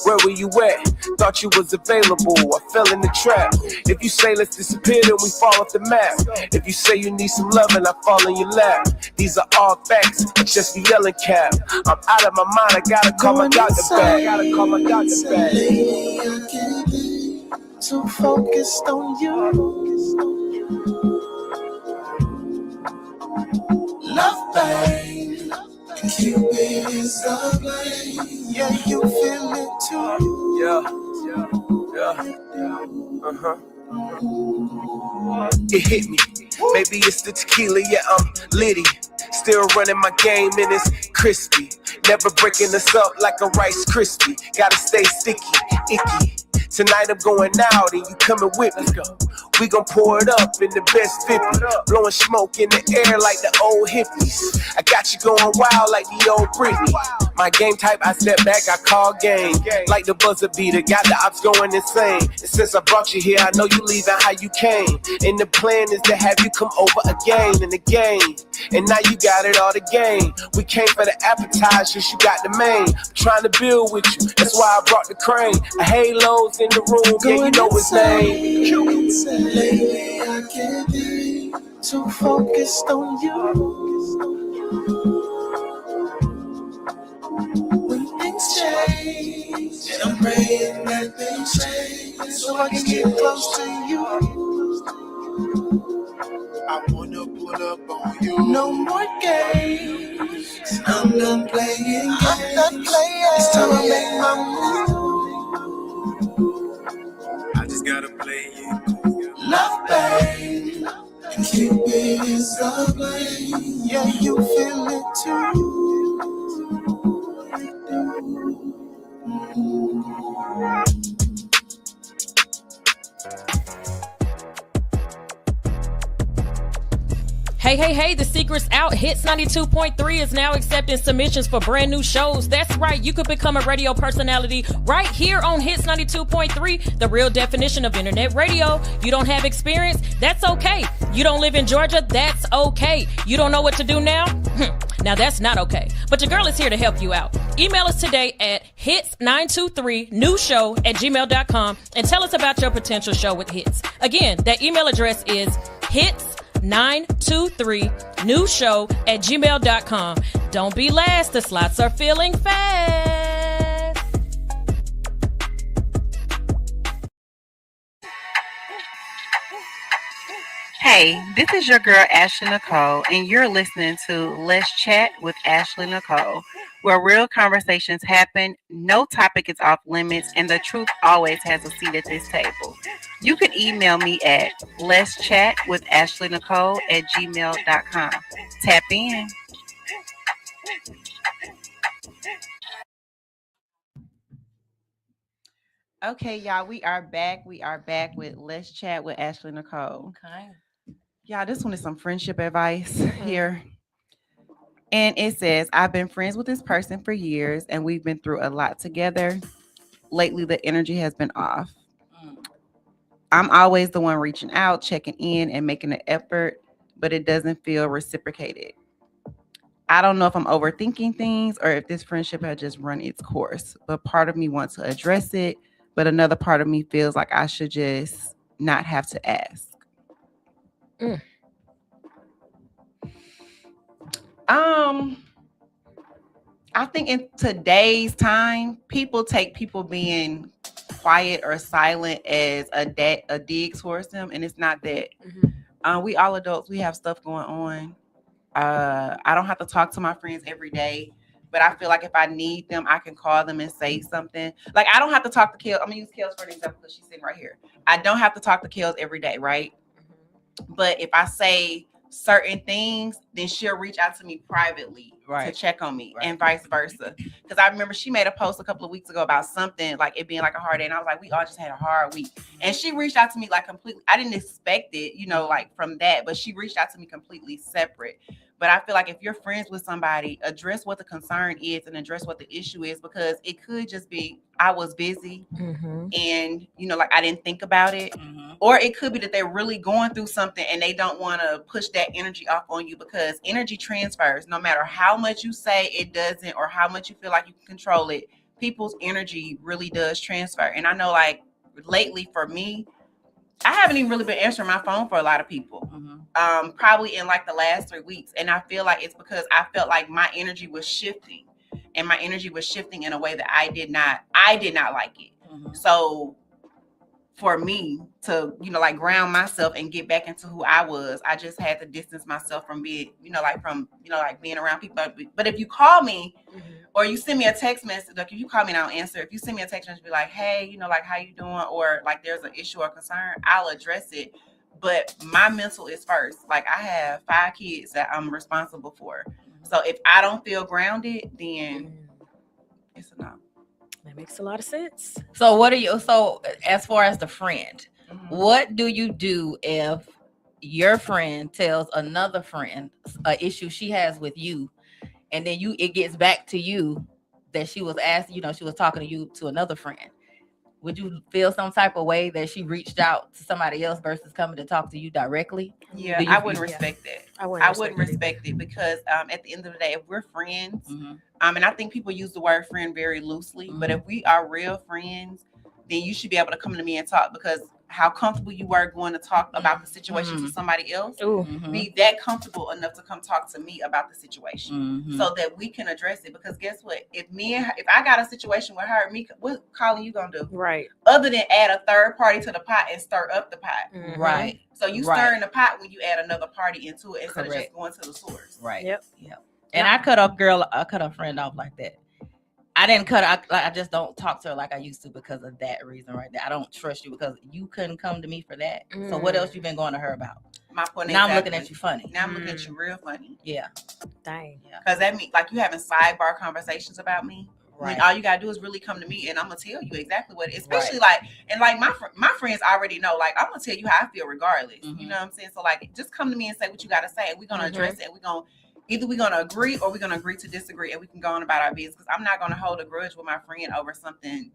Where were you at? Thought you was available, I fell in the trap. If you say let's disappear, then we fall off the map. If you say you need some loving, I fall in your lap. These are all facts, it's just the yelling cap. I'm out of my mind, I gotta call my doctor back. Gotta call my doctor back. Lately I can't be too focused on you. Love, babe. Cupid is the blame. Yeah, you feel it too. Yeah. It hit me. Maybe it's the tequila, yeah, I'm litty. Still running my game and it's crispy. Never breaking us up like a Rice Krispie. Gotta stay sticky, icky. Tonight I'm going out and you coming with me. We gon' pour it up in the best 50. Blowing smoke in the air like the old hippies. I got you going wild like the old Britney. My game type, I step back, I call game. Like the buzzer beater, got the ops going insane. And since I brought you here, I know you leaving how you came. And the plan is to have you come over again and again. And now you got it all to gain. We came for the appetizers, you got the main. I'm trying to build with you, that's why I brought the crane. A halo's in the room, yeah, you know his name. Lately I can't be too focused on you. When things change, and I'm praying that things change, so I can get close to you. I I wanna pull up on you. No more games. I'm done playing games. It's time I make my move. I just gotta play it cool. Love, babe. And keep it sublime. Yeah, you feel it too. Hey, the secret's out. Hits 92.3 is now accepting submissions for brand new shows. That's right, you could become a radio personality right here on Hits 92.3, the real definition of internet radio. You don't have experience? That's okay. You don't live in Georgia? That's okay. You don't know what to do now? Now that's not okay. But your girl is here to help you out. Email us today at hits923newshow@gmail.com and tell us about your potential show with Hits. Again, that email address is hits923newshow@gmail.com. Don't be last. The slots are filling fast. Hey, this is your girl Ashley Nicole, and you're listening to Let's Chat with Ashley Nicole, where real conversations happen, no topic is off limits, and the truth always has a seat at this table. You can email me at letschatwithashleynicole@gmail.com. Tap in. Okay, y'all, we are back. We are back with Let's Chat with Ashley Nicole. Okay. Y'all, this one is some friendship advice here. And it says, I've been friends with this person for years, and we've been through a lot together. Lately, the energy has been off. I'm always the one reaching out, checking in, and making an effort, but it doesn't feel reciprocated. I don't know if I'm overthinking things or if this friendship has just run its course, but part of me wants to address it, but another part of me feels like I should just not have to ask. I think in today's time, people take people being quiet or silent as a dig towards them, and it's not that. We all adults, we have stuff going on. I don't have to talk to my friends every day, but I feel like if I need them, I can call them and say something. Like, I don't have to talk to Kels. I'm gonna use Kels for an example because she's sitting right here. I don't have to talk to Kels every day, right? But if I say certain things, then she'll reach out to me privately to check on me, and vice versa. Because I remember she made a post a couple of weeks ago about something, like it being like a hard day, and I was like, we all just had a hard week. And she reached out to me like completely, I didn't expect it, like from that, but she reached out to me completely separate. But I feel like if you're friends with somebody, address what the concern is and address what the issue is, because it could just be I was busy and, like I didn't think about it. Or it could be that they're really going through something and they don't want to push that energy off on you, because energy transfers. No matter how much you say it doesn't or how much you feel like you can control it, people's energy really does transfer. And I know, like, lately for me, I haven't even really been answering my phone for a lot of people, probably in like the last 3 weeks. And I feel like it's because I felt like my energy was shifting, and my energy was shifting in a way that I did not like it. So for me to, like ground myself and get back into who I was, I just had to distance myself from being, like being around people. But if you call me or you send me a text message, like if you call me and I don't answer, if you send me a text message, be like, hey, like how you doing? Or like there's an issue or concern, I'll address it. But my mental is first. Like I have 5 kids that I'm responsible for. So if I don't feel grounded, then it's a no. That makes a lot of sense. So as far as the friend, what do you do if your friend tells another friend an issue she has with you, and then it gets back to you that she was asked, she was talking to you to another friend? Would you feel some type of way that she reached out to somebody else versus coming to talk to you directly? Yeah, I wouldn't respect that. I wouldn't respect it because at the end of the day, if we're friends, and I think people use the word friend very loosely, but if we are real friends, then you should be able to come to me and talk, because how comfortable you were going to talk about the situation to somebody else. Be that comfortable enough to come talk to me about the situation so that we can address it. Because guess what? If I got a situation with her, what Colin you gonna do? Right. Other than add a third party to the pot and stir up the pot. Right. So you stir in the pot when you add another party into it instead of just going to the source. Right. Yep. And I cut a friend off like that. I didn't cut. I just don't talk to her like I used to because of that reason right there. I don't trust you because you couldn't come to me for that. So what else you been going to her about? My point. Now I'm looking at you funny. Now I'm looking at you real funny. Yeah. Dang. Because that means like you having sidebar conversations about me. Right. When all you gotta do is really come to me and I'm gonna tell you exactly what. Especially like my friends already know. Like I'm gonna tell you how I feel regardless. You know what I'm saying? So like just come to me and say what you gotta say. And we're gonna address it. And either we're going to agree or we're going to agree to disagree and we can go on about our business because I'm not going to hold a grudge with my friend over something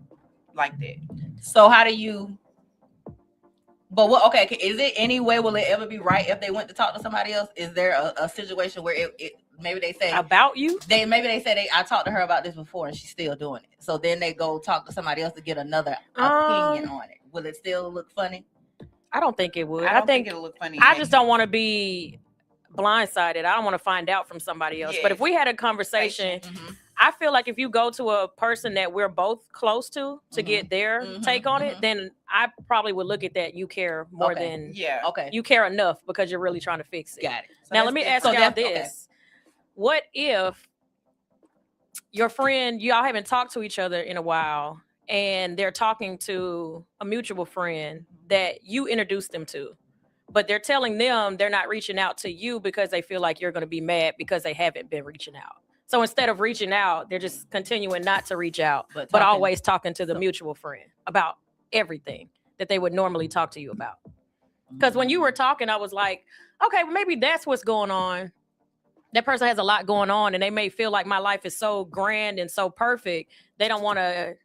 like that. So how do you, is it any way, will it ever be right if they went to talk to somebody else? Is there a situation where it maybe they say about you? Maybe they say I talked to her about this before and she's still doing it. So then they go talk to somebody else to get another opinion on it. Will it still look funny? I don't think it would. I think it'll look funny. I just don't want to be blindsided. I don't want to find out from somebody else. But if we had a conversation, I feel like if you go to a person that we're both close to get their take on it, then I probably would look at that. You care more than you care enough because you're really trying to fix it. Got it. So now let me ask y'all this. What if your friend, y'all haven't talked to each other in a while and they're talking to a mutual friend that you introduced them to? But they're telling them they're not reaching out to you because they feel like you're going to be mad because they haven't been reaching out. So instead of reaching out, they're just continuing not to reach out, but always talking to the mutual friend about everything that they would normally talk to you about. Because when you were talking, I was like, okay, well, maybe that's what's going on. That person has a lot going on and they may feel like my life is so grand and so perfect. They don't want to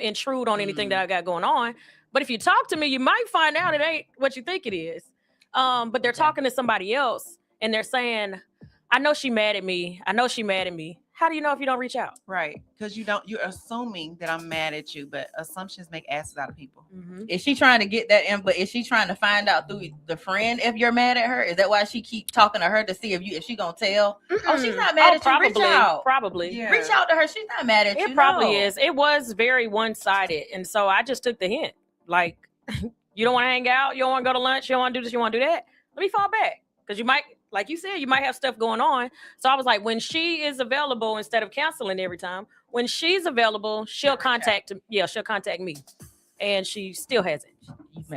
intrude on anything that I got going on. But if you talk to me, you might find out it ain't what you think it is. But they're talking to somebody else and they're saying, I know she mad at me. I know she mad at me. How do you know if you don't reach out? Right. Because you're assuming that I'm mad at you, but assumptions make asses out of people. Is she trying to get that in? But is she trying to find out through the friend if you're mad at her? Is that why she keep talking to her to see if she gonna tell? Oh, she's not mad at you. Reach out. Probably. Yeah. Reach out to her. She's not mad at you. It probably is. It was very one-sided. And so I just took the hint. Like, you don't want to hang out? You don't want to go to lunch? You don't want to do this? You want to do that? Let me fall back. Because you might, like you said, you might have stuff going on. So I was like, when she is available, instead of canceling every time, when she's available, she'll contact me. And she still hasn't.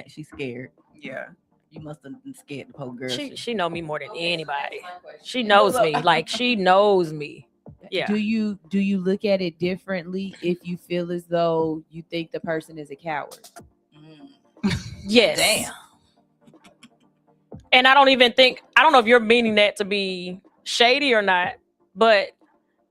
She's scared. Yeah. You must have been scared the poor girl. She know me more than anybody. She knows me. Like, she knows me. Yeah. Do you look at it differently if you feel as though you think the person is a coward? Yes. Damn. And I don't know if you're meaning that to be shady or not, but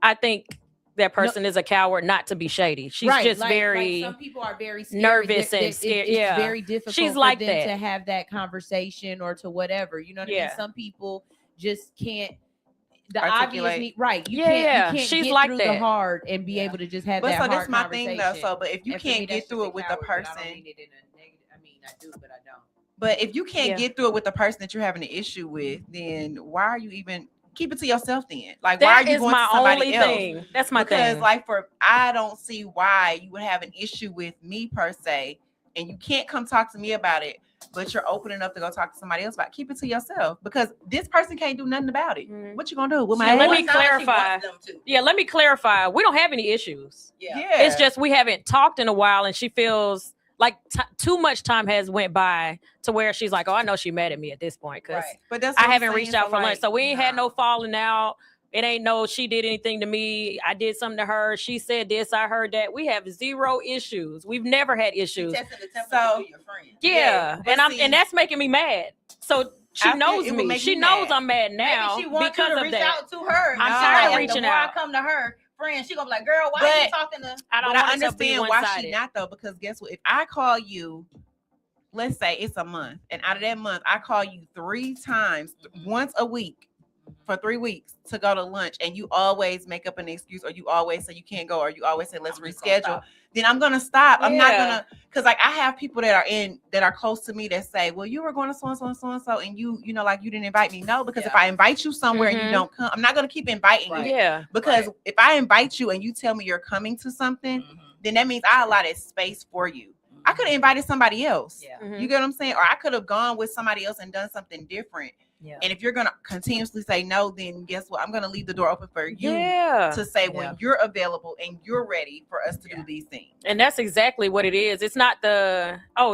I think that person is a coward not to be shady. She's just very some people are very nervous and scared. It's very difficult She's for like them that. to have that conversation or to whatever. You know what I mean? Some people just can't. The articulate. obvious right. You can't she's get like through that. the hard and be able to just have that so hard that's my conversation. thing though. So, but if you And for can't me, get that's through just it with a the coward, person, I don't mean it in a negative. I mean, I do, but I don't. But if you can't get through it with the person that you're having an issue with, then why are you even keep it to yourself then? Like, why are you going to somebody else? Thing. That's my thing. Because like I don't see why you would have an issue with me per se, and you can't come talk to me about it, but you're open enough to go talk to somebody else about it. Keep it to yourself because this person can't do nothing about it. What you gonna do with my let me clarify. Yeah, let me clarify. We don't have any issues. Yeah. It's just we haven't talked in a while, and she feels like too much time has went by to where she's like, oh, I know she mad at me at this point because but that's I haven't reached out for lunch. So we ain't had no falling out. It ain't no she did anything to me. I did something to her. She said this. I heard that. We have zero issues. We've never had issues. So your friend. Yeah. And that's making me mad. So she knows me. She knows I'm mad now. Maybe she wants because you to of reach that. out to her. I'm tired of reaching the more out. I come to her friend, she gonna be like, girl, why are you talking to? I understand why she not though, because guess what? If I call you, let's say it's a month, and out of that month, I call you 3 times, once a week, for 3 weeks to go to lunch and you always make up an excuse, or you always say you can't go, or you always say let's reschedule, then I'm gonna stop. I'm not gonna, because like I have people that are close to me that say, well, you were going to so and so and so and so, and you know, like you didn't invite me. No, because if I invite you somewhere and you don't come, I'm not gonna keep inviting you. Yeah. Because if I invite you and you tell me you're coming to something, then that means I allotted space for you. I could have invited somebody else. You get what I'm saying? Or I could have gone with somebody else and done something different. And if you're going to continuously say no, then guess what? I'm going to leave the door open for you to say when you're available and you're ready for us to do these things. And that's exactly what it is. It's not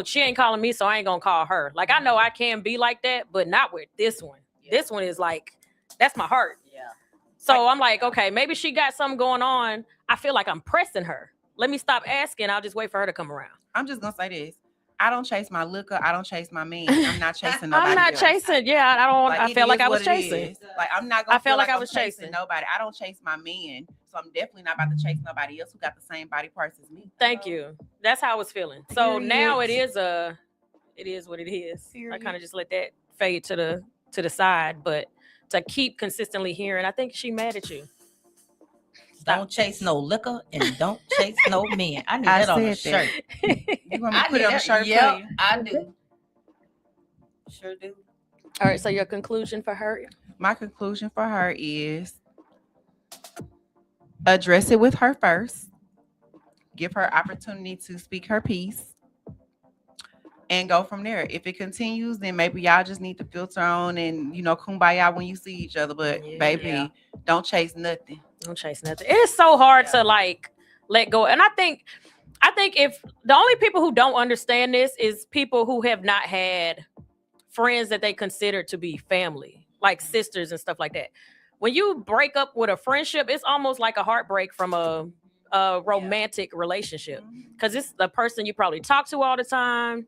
she ain't calling me, so I ain't going to call her. Like, I know I can be like that, but not with this one. This one is like, that's my heart. So I'm like, okay, maybe she got something going on. I feel like I'm pressing her. Let me stop asking. I'll just wait for her to come around. I'm just going to say this. I don't chase my liquor. I don't chase my man. I'm not chasing nobody. I'm not else. chasing. Yeah, I don't. Like, I felt like I was chasing. Like I'm not gonna. I felt like I I'm was chasing nobody. I don't chase my man, so I'm definitely not about to chase nobody else who got the same body parts as me. Thank you. That's how I was feeling. So now it is what it is. I kind of just let that fade to the side, but to keep consistently hearing, I think she mad at you. Don't chase no liquor and don't chase no men. I need that on a shirt. You want me to put it on a shirt? Yeah, I do. Sure do. All right. So your conclusion for her? My conclusion for her is address it with her first. Give her opportunity to speak her piece. And go from there. If it continues, then maybe y'all just need to filter on and, kumbaya when you see each other. But baby, don't chase nothing. Don't chase nothing. It's so hard to like let go. And I think if the only people who don't understand this is people who have not had friends that they consider to be family, like sisters and stuff like that. When you break up with a friendship, it's almost like a heartbreak from a romantic relationship, because it's the person you probably talk to all the time.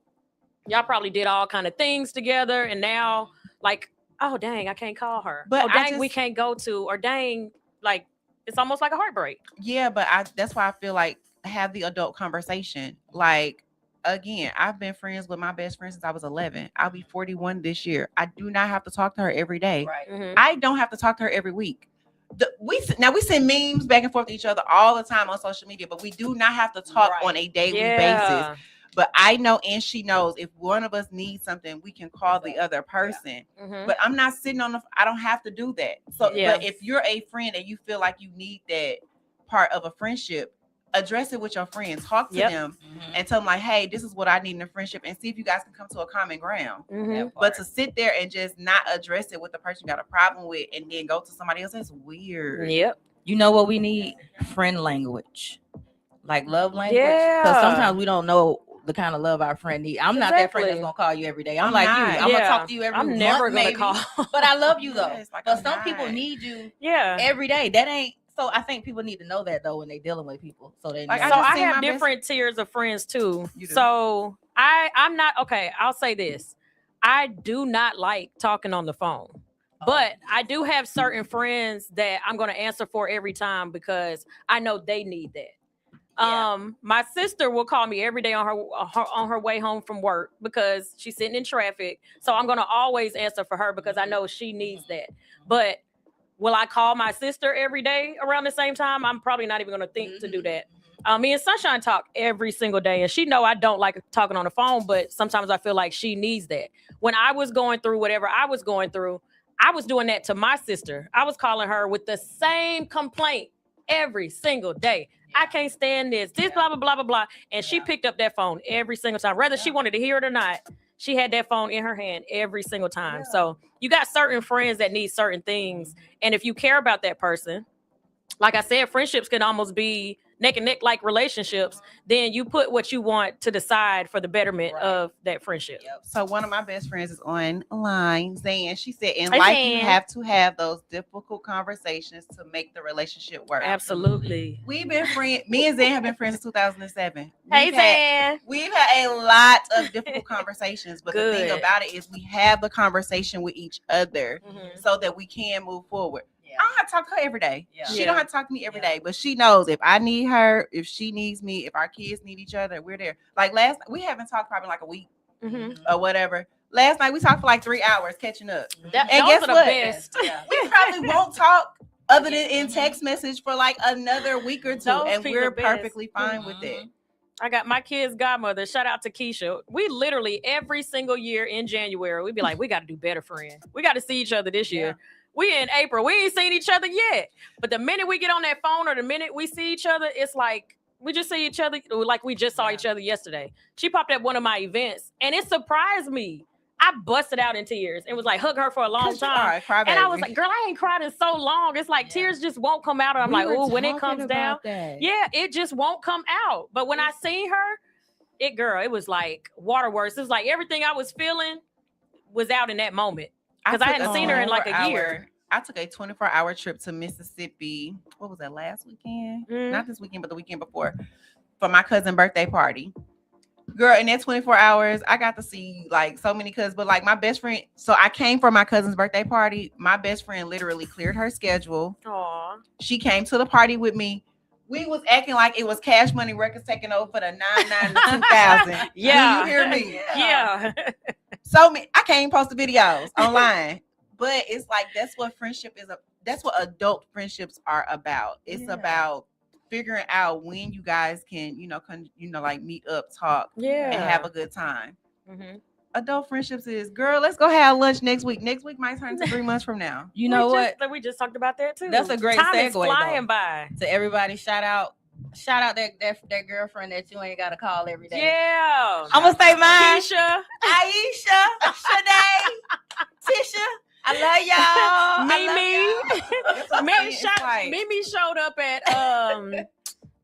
Y'all probably did all kind of things together, and now like, oh dang, I can't call her. But dang, we can't go to, or dang, like it's almost like a heartbreak. Yeah, but that's why I feel like have the adult conversation. Like, again, I've been friends with my best friend since I was 11. I'll be 41 this year. I do not have to talk to her every day. Right. I don't have to talk to her every week. We send memes back and forth to each other all the time on social media, but we do not have to talk on a daily basis. But I know, and she knows, if one of us needs something, we can call the other person. But I'm not sitting I don't have to do that. So, but if you're a friend and you feel like you need that part of a friendship, address it with your friends. Talk to them and tell them like, hey, this is what I need in a friendship, and see if you guys can come to a common ground. But to sit there and just not address it with the person you got a problem with and then go to somebody else, that's weird. You know what we need? Friend language. Like love language. Because sometimes we don't know the kind of love our friend needs. I'm not that friend that's gonna call you every day. I'm like you. I'm gonna talk to you every month. I'm never gonna call. But I love you though. But some people need you every day. That ain't. So I think people need to know that though when they're dealing with people. So they know. I have different tiers of friends too. So I'm not okay. I'll say this. I do not like talking on the phone. But I do have certain friends that I'm going to answer for every time because I know they need that. My sister will call me every day on her way home from work because she's sitting in traffic. So I'm going to always answer for her because I know she needs that. But will I call my sister every day around the same time? I'm probably not even going to think to do that. Me and Sunshine talk every single day, and she know I don't like talking on the phone, but sometimes I feel like she needs that. When I was going through whatever I was going through, I was doing that to my sister. I was calling her with the same complaint every single day. I can't stand this, blah, blah, blah, blah, blah. And she picked up that phone every single time. Whether she wanted to hear it or not, she had that phone in her hand every single time. So you got certain friends that need certain things. And if you care about that person, like I said, friendships can almost be neck and neck like relationships. Then you put what you want to the side for the betterment of that friendship. So one of my best friends is online, Zan. She said, in life, you have to have those difficult conversations to make the relationship work. Absolutely. We've been friends. Me and Zan have been friends since 2007. Hey, Zan. We've had a lot of difficult conversations, but the thing about it is we have the conversation with each other so that we can move forward. I don't have to talk to her every day. She don't have to talk to me every day, but she knows if I need her, if she needs me, if our kids need each other, we're there. Like we haven't talked probably like a week or whatever. Last night we talked for like 3 hours catching up. And guess those are the what? best. We probably won't talk other than in text message for like another week or two, Those and people we're the best. perfectly fine with it. I got my kid's godmother. Shout out to Keisha. We literally every single year in January, we'd be like, we got to do better, friend. We got to see each other this year. We in April. We ain't seen each other yet. But the minute we get on that phone or the minute we see each other, it's like we just see each other like we just saw each other yesterday. She popped at one of my events and it surprised me. I busted out in tears and was like, hug her for a long time. And I was like, girl, I ain't cried in so long. It's like tears just won't come out. And I'm like, oh, when it comes down, it just won't come out. But when I seen her, it was like waterworks. It was like everything I was feeling was out in that moment. Because I hadn't seen her in like a year. I took a 24-hour trip to Mississippi. What was that, last weekend? Not this weekend, but the weekend before, for my cousin's birthday party. Girl, in that 24 hours, I got to see like so many cousins, but like my best friend. So I came for my cousin's birthday party. My best friend literally cleared her schedule. Aww. She came to the party with me. We was acting like it was Cash Money Records taking over for the 99 to 2000. Yeah. Do you hear me? Yeah. So I can't even post the videos online, but it's like that's what friendship is. That's what adult friendships are about. It's about figuring out when you guys can, like meet up, talk, and have a good time. Adult friendships is, girl, let's go have lunch next week. Next week might turn to 3 months from now. You know what? We just talked about that too. That's a great Time segue. Is flying by. To everybody, shout out that girlfriend that you ain't gotta call every day. Yeah. I'm gonna say mine. Keisha, Aisha, Shanae, Tisha. I love y'all. Mimi showed up at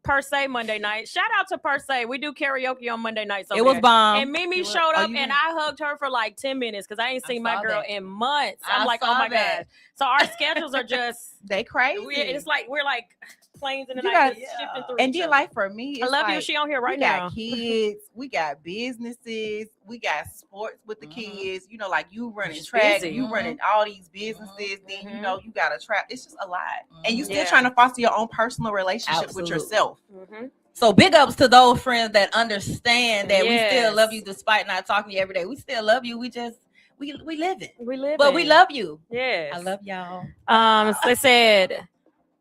Per Se Monday night. Shout out to Per Se. We do karaoke on Monday nights. It was bomb. And Mimi showed up and I hugged her for like 10 minutes because I ain't seen my girl in months. I'm like, oh my gosh. So our schedules are just they crazy. It's like we're like planes in the night shifting through. And then like for me, I love you. She on here right now. We got kids, we got businesses, we got sports with the kids. Like you running track, you running all these businesses. Then you got to trap. It's just a lot, and you still trying to foster your own personal relationship with yourself. So big ups to those friends that understand that we still love you despite not talking to you every day. We still love you. We just we live it. We live, but we love you. Yes, I love y'all. So they said.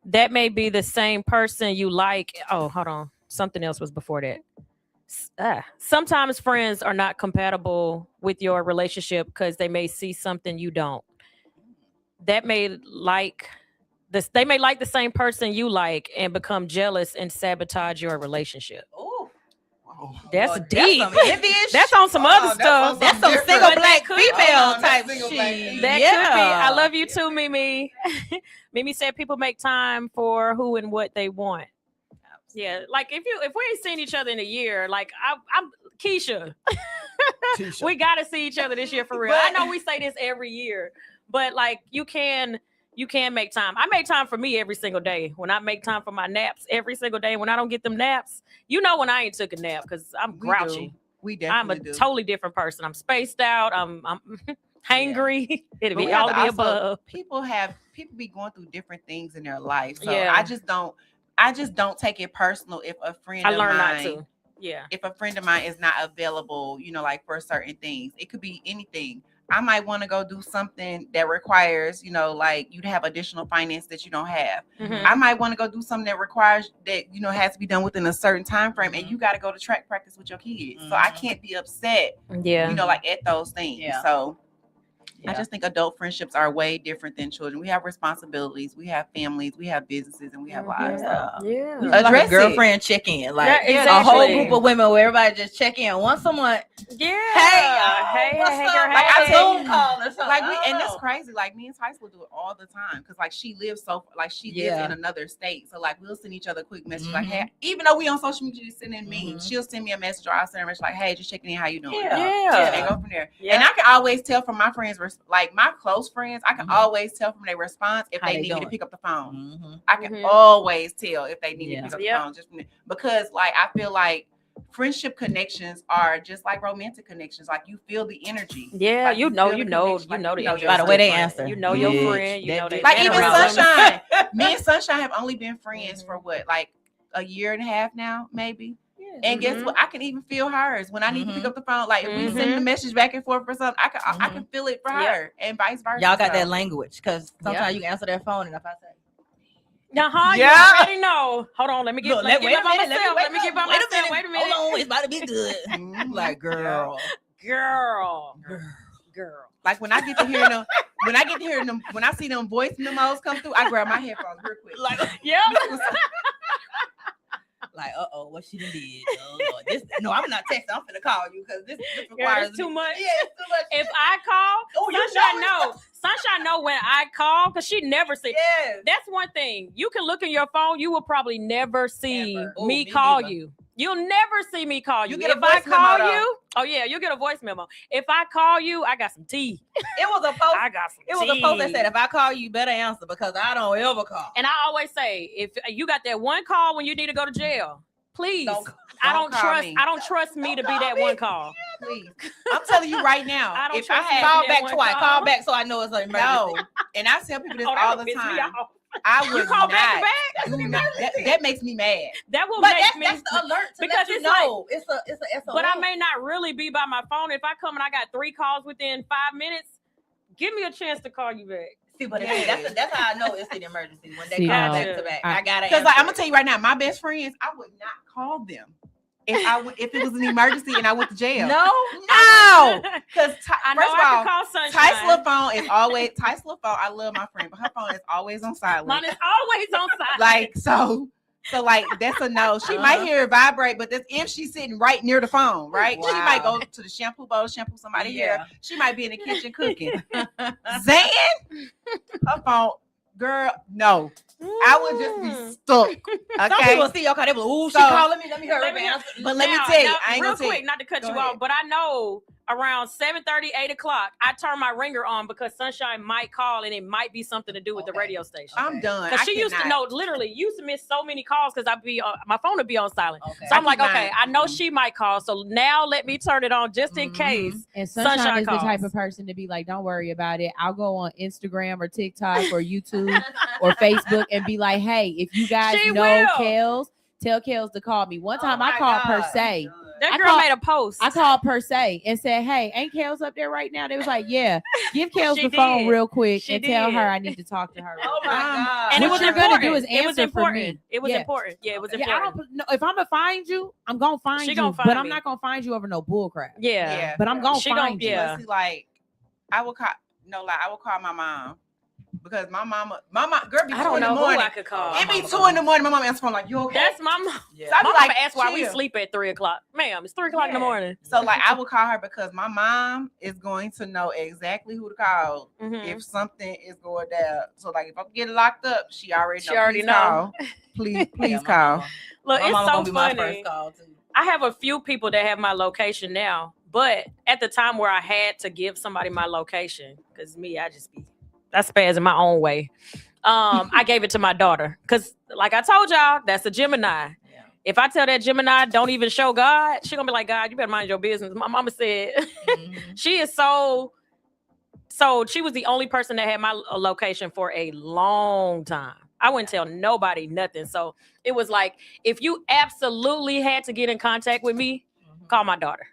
That may be the same person you like. Oh, hold on. Something else was before that. Sometimes friends are not compatible with your relationship because they may see something you don't. They may like the same person you like and become jealous and sabotage your relationship. Ooh. That's deep. That's, that's on some other stuff. That's some single black female type shit. That could be. I love you too, Mimi. Mimi said people make time for who and what they want. Yeah, like if we ain't seen each other in a year, like I'm Keisha. We gotta see each other this year for real. I know we say this every year, but like you can make time. I make time for me every single day. When I make time for my naps every single day, when I don't get them naps, when I ain't took a nap because I'm grouchy. We definitely I'm a totally different person. I'm spaced out. I'm hangry. It'll be all of the above. People be going through different things in their life. So I just don't take it personal if a friend of mine, not to. Yeah. If a friend of mine is not available, like for certain things. It could be anything. I might want to go do something that requires, like you to have additional finance that you don't have. I might want to go do something that requires that, has to be done within a certain time frame, and you got to go to track practice with your kids. So I can't be upset, like at those things. Yeah. So I just think adult friendships are way different than children. We have responsibilities, we have families, we have businesses, and we have lives. Address like a girlfriend check-in, like a whole group of women where everybody just check in. Once someone, hey, like I Zoom call or something. Like and that's crazy. Like me and Tice will do it all the time because like she lives in another state, so like we'll send each other a quick message like, hey, even though we on social media sending memes, she'll send me a message or I'll send her a message like, hey, just checking in, how you doing? And go from there. And I can always tell from my friends. Like my close friends, I can always tell from their response if they need me to pick up the phone. I can always tell if they need me to pick up the phone just because like I feel like friendship connections are just like romantic connections. Like you feel the energy. Yeah, like, you know the energy by the way they answer. You know your friend. You know they like even Sunshine. Me and Sunshine have only been friends for what, like a year and a half now, maybe. And guess what? I can even feel hers when I need to pick up the phone. Like if we send the message back and forth for something, I can feel it for her and vice versa. Y'all got that language because sometimes you can answer that phone and if I say, you already know. Hold on, let me get by myself. Let me get by myself. Wait a minute. Hold on, it's about to be good. Like girl. Like when I get to hear them, when I see them voice memos come through, I grab my headphones real quick. Like like, what she done did? No, I'm not texting. I'm finna call you because this requires too much. Yeah, it's too much. If I call, Sunshine know when I call because she never sees. Yes. That's one thing. You can look in your phone. You will probably never see me call you. You'll never see me call you. If I call you, you get a voice memo. If I call you, I got some tea. It was a post. I got some It was a post that said, if I call you, you better answer because I don't ever call. And I always say, if you got that one call when you need to go to jail, please. I don't trust me to be that one call. Please. I'm telling you right now. I don't if trust I had call back twice. Call back so I know it's an emergency. No. And I tell people this all the time. I would call not. Back do not. That makes me mad. That will but make me. That's the alert to because let you it's know. It's a SOS. But I may not really be by my phone. If I come and I got 3 calls within 5 minutes, give me a chance to call you back. See, but that's how I know it's an emergency when they call back to back. I gotta because I'm gonna tell you right now, my best friends, I would not call them if it was an emergency and I went to jail. No, because first of all, Ty's little phone is always I love my friend, but her phone is always on silent. Mine is always on silent. Like so like that's a no. She might hear it vibrate, but that's if she's sitting right near the phone, right? Wow. She might go to the shampoo bowl, shampoo somebody here. She might be in the kitchen cooking. Zan, her phone, girl, no. I would just be stuck. Okay. Some people see your call, they be like, she calling me. Let me hurry up. But let me tell you, I ain't real gonna quick, not to cut you off, but I know around 7:30, 8 o'clock, I turn my ringer on because Sunshine might call and it might be something to do with the radio station. I'm done. Because she used to know, literally, used to miss so many calls because my phone would be on silent. Okay. So I'm like, okay, I know she might call. So now let me turn it on just in case. And Sunshine is calls. The type of person to be like, don't worry about it. I'll go on Instagram or TikTok or YouTube or Facebook and be like, hey, if you guys know Kels, tell Kels to call me. One time I called Per Se. That girl made a post. I called Per Se and said, hey, ain't Kels up there right now? They was like, yeah, give Kels the phone real quick and tell her I need to talk to her. Oh my God. And what you're going to do is answer for me. It was important. Yeah, it was important. I don't know. If I'm going to find you, I'm going to find you. But I'm not going to find you over no bull crap. Yeah. But I'm going to find you. Yeah. Like, I will call my mom. Because my mama, girl, be 2 in the morning. I don't know who I could call. It be 2 in the morning. My mom answers phone like, you okay? That's my mom. Yeah. So I be my like, mama asked why we sleep at 3 o'clock. Ma'am, it's 3 o'clock in the morning. So like, I will call her because my mom is going to know exactly who to call if something is going down. So like, if I'm getting locked up, she already know. Please call. Look, it's so funny. My first call too. I have a few people that have my location now, but at the time where I had to give somebody my location, because I spaz in my own way. I gave it to my daughter because, like I told y'all, that's a Gemini. Yeah. If I tell that Gemini don't even show God, she gonna be like, God, you better mind your business. My mama said she is so she was the only person that had my location for a long time. I wouldn't tell nobody nothing. So it was like, if you absolutely had to get in contact with me, call my daughter.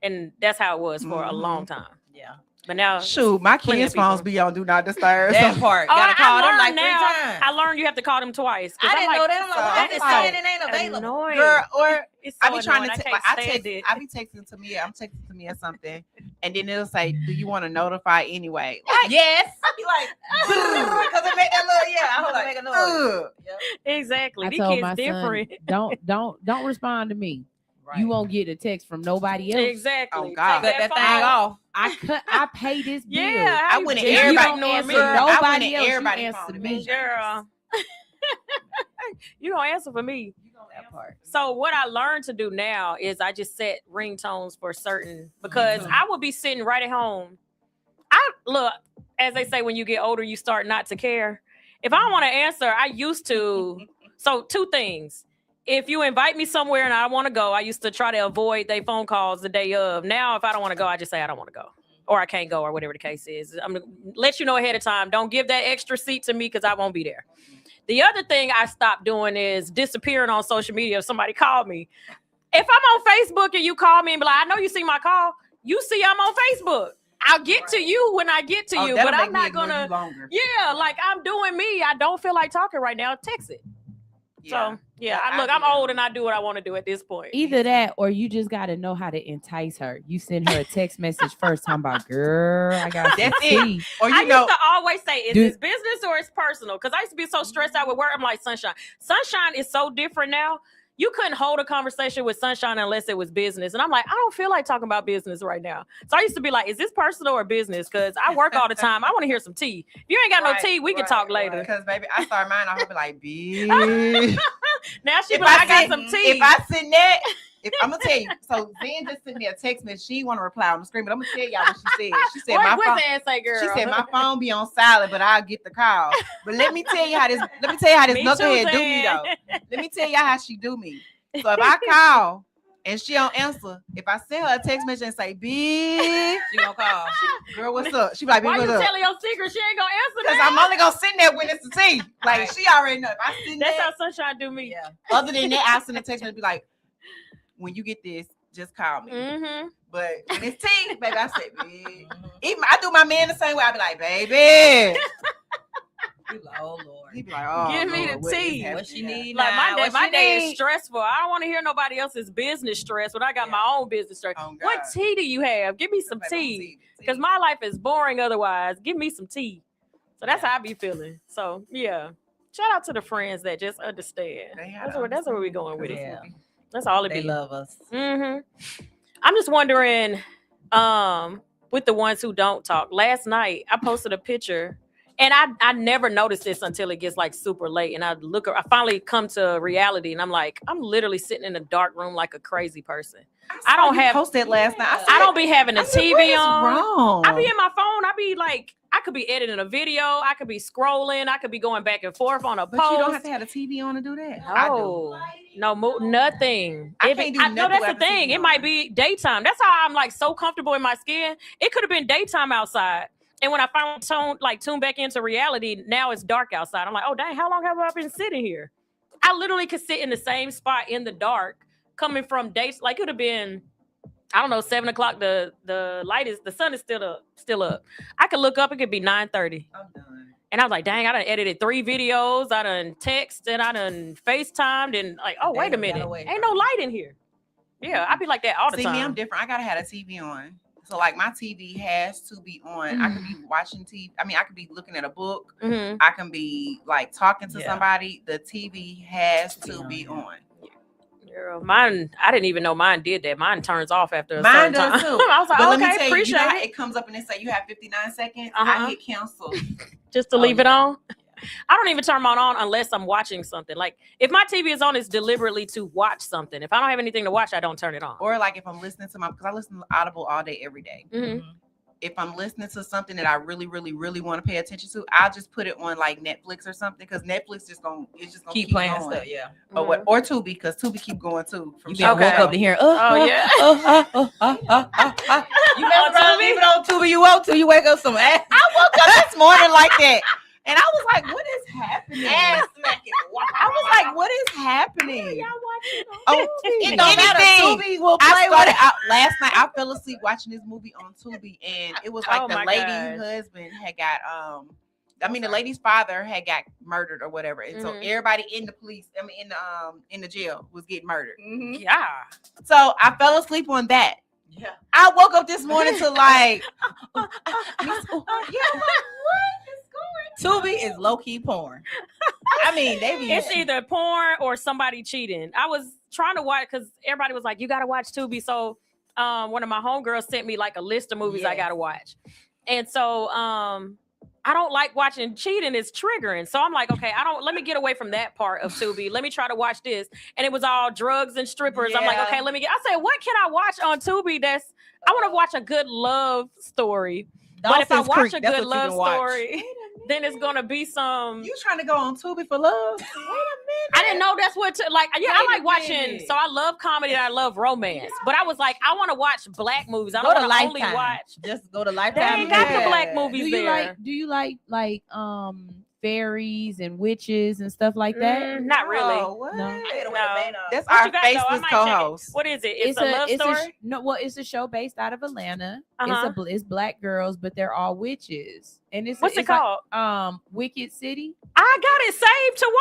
And that's how it was for a long time. Yeah. But now, shoot, my kids' phones be on Do Not Disturb. That part. Gotta call them like 3 times. I learned you have to call them twice. I didn't know that. I'm like, why is saying it ain't available? Annoying. Girl, or it's I be trying to I be texting to Mia. I'm texting to Mia something, and then it'll say, "Do you want to notify anyway?" Like, yes. You like, because it make that little I hope it make a noise. Yep. Exactly. I These told kids my different. Son, don't respond to me. Right. You won't get a text from nobody else. Exactly. Oh God, cut that thing off. I pay this bill. Yeah, I went to everybody. Nobody else. Everybody you answer me, girl. You don't answer for me. That part. So what I learned to do now is I just set ringtones for certain because I would be sitting right at home. Look, as they say, when you get older, you start not to care. If I don't want to answer, I used to. So 2 things. If you invite me somewhere and I want to go, I used to try to avoid their phone calls the day of. Now, if I don't want to go, I just say I don't want to go or I can't go or whatever the case is. I'm going to let you know ahead of time. Don't give that extra seat to me because I won't be there. The other thing I stopped doing is disappearing on social media if somebody called me. If I'm on Facebook and you call me and be like, I know you see my call, you see I'm on Facebook. I'll get to you when I get to you, but I'm not gonna. Yeah, like I'm doing me. I don't feel like talking right now. Text it. Yeah. So yeah, I'm old and I do what I want to do at this point. Either that, or you just got to know how to entice her. You send her a text message first, talking about, girl, I got that's it. Or I used to always say, is this business or it's personal? Because I used to be so stressed out with work. I'm like, Sunshine. Sunshine is so different now. You couldn't hold a conversation with Sunshine unless it was business. And I'm like, I don't feel like talking about business right now. So I used to be like, is this personal or business? Because I work all the time. I want to hear some tea. If you ain't got no tea, we can talk later. Because, baby, I start mine, I'll be like, bitch. Now she be like, I got some tea. If I send that, I'm going to tell you. So Zen just sent me a text message. She want to reply on the screen, but I'm going to tell y'all what she said. She said, my phone, say, girl? She said, my phone be on silent, but I'll get the call. But let me tell you how this knucklehead do me, though. Let me tell y'all how she do me. So if I call and she don't answer, if I send her a text message and say, bitch, she gonna call. Girl, what's up? She be like, why what's you up? telling your secret? She ain't gonna answer that. Because I'm only gonna send that when it's the tea. Like right. She already know. If I send that's how Sunshine do me. Yeah. Other than that, I'll send a text and be like, when you get this, just call me. Mm-hmm. But when it's tea, baby, I say, bitch. Even I do my man the same way. I be like, baby. He like, oh Lord. He be like, oh, give me Lord, the tea. What she need? Like now? my day is stressful. I don't want to hear nobody else's business stress when I got my own business stress. Oh, what tea do you have? Give me some tea. Because my life is boring otherwise. Give me some tea. So that's how I be feeling. So yeah. Shout out to the friends that just understand. That's where we're going with it. That's all it be. They love us. Mm-hmm. I'm just wondering, with the ones who don't talk. Last night I posted a picture. And I never noticed this until it gets like super late. And I finally come to reality and I'm like, I'm literally sitting in a dark room like a crazy person. I don't have posted last night. I don't be having a TV on. Wrong? I be in my phone. I be like, I could be editing a video. I could be scrolling. I could be going back and forth on a post. But you don't have to have a TV on to do that. No, nothing. I can't do nothing. No, that's the thing. It might be daytime. That's how I'm like so comfortable in my skin. It could have been daytime outside. And when I finally tune back into reality, now it's dark outside. I'm like, oh, dang, how long have I been sitting here? I literally could sit in the same spot in the dark coming from days. Like it would have been, I don't know, 7 o'clock. The sun is still up. I could look up. It could be 9:30. I'm done. And I was like, dang, I done edited 3 videos. I done texted. I done FaceTimed. And like, oh, wait a minute. Ain't no light in here. Yeah, I be like that all the time. See, me, I'm different. I got to have a TV on. So like my TV has to be on. Mm-hmm. I could be watching TV. I mean, I could be looking at a book. Mm-hmm. I can be like talking to somebody. The TV has to be on. Girl, mine, I didn't even know mine did that. Mine turns off after a certain time. Mine does too. I was like, but okay, let me tell appreciate you know it. It comes up and it say you have 59 seconds. I hit cancel. Just to leave it on. I don't even turn mine on unless I'm watching something. Like if my TV is on, it's deliberately to watch something. If I don't have anything to watch, I don't turn it on. Or like if I'm listening to because I listen to Audible all day, every day. Mm-hmm. If I'm listening to something that I really, really, really want to pay attention to, I'll just put it on like Netflix or something because Netflix just gonna keep playing going. Stuff, yeah. Mm-hmm. Or Tubi because Tubi keep going too. You woke up to hear, you never on Tubi? Even on Tubi you woke to, you wake up some ass. I woke up this morning like that. And I was like, what is happening? Ass smacking. I was like, what is happening? Y'all watching it don't matter. Tubi will play. I started out last night. I fell asleep watching this movie on Tubi, and it was like the lady's husband had got the lady's father had got murdered or whatever, and so everybody in the in the jail was getting murdered. Mm-hmm. Yeah. So I fell asleep on that. Yeah. I woke up this morning to like, Tubi is low-key porn. I mean, it's either porn or somebody cheating. I was trying to watch because everybody was like, you gotta watch Tubi. So one of my homegirls sent me like a list of movies I gotta watch. And so I don't like watching cheating. It's triggering. So I'm like, okay, let me get away from that part of Tubi. Let me try to watch this. And it was all drugs and strippers. Yeah. I'm like, okay, I said, what can I watch on Tubi I want to watch a good love story. But if I watch a good love story, then it's gonna be some. You trying to go on Tubi for love? Wait a minute. I didn't know that's what. I like watching. So I love comedy and I love romance. But I was like, I want to watch black movies. I don't want to only watch. Just go to Lifetime. They ain't got the black movies Do you like fairies and witches and stuff like that? Not really. What? No. That's What our you got, though? I faceless might check it. co-host. What is it? It's a love story? It's a show based out of Atlanta. Uh-huh. It's black girls, but they're all witches. And What's it called? Like, Wicked City. I got it saved to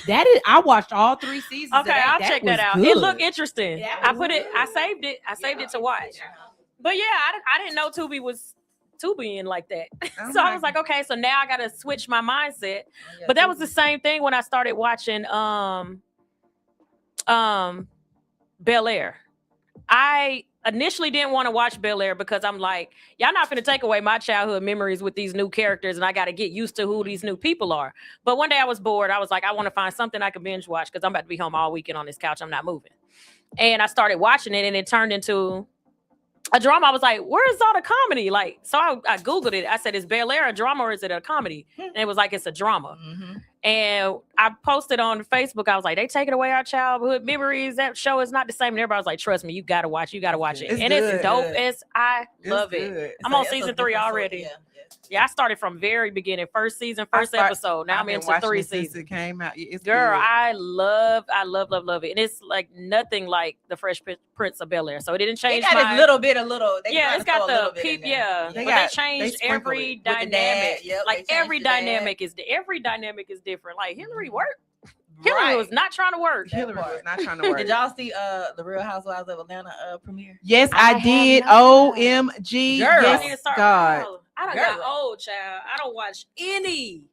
watch. That is, I watched all 3 seasons. Okay, of that. I'll That check was that out. good. It looked interesting. Yeah, I saved it. I saved it to watch. But yeah, I didn't know Tubi was Tubiing like that. So I was like, okay, so now I got to switch my mindset. But that was the same thing when I started watching Bel Air. I initially didn't want to watch Bel Air because I'm like, y'all not going to take away my childhood memories with these new characters, and I got to get used to who these new people are. But one day I was bored. I was like, I want to find something I can binge watch because I'm about to be home all weekend on this couch. I'm not moving. And I started watching it, and it turned into a drama. I was like, where's all the comedy? Like, so I Googled it. I said, is Bel Air a drama or is it a comedy? And it was like, it's a drama. Mm-hmm. And I posted on Facebook. I was like, they taking away our childhood memories. That show is not the same. And everybody was like, trust me, you got to watch it. It's and good. it's dope. I love it. Good. I'm on season 3 already. Yeah, I started from very beginning. First season, first episode. Now I'm into 3 seasons. It came out. It's Girl, good. I love it. And it's like nothing like the Fresh Prince of Bel Air. So it didn't change. It got a little bit. Yeah, it's got the peep. Yeah, They but they changed sprinkled every it with the dad. dynamic. Yep, Like they changed every the dad. dynamic is different. Like Hillary worked. Right. Hillary was not trying to work. Hillary was not trying to work. Did y'all see the Real Housewives of Atlanta premiere? Yes, I did. have not. OMG. Girl. I need to Yes, start. God. I done got old, child. I don't watch any.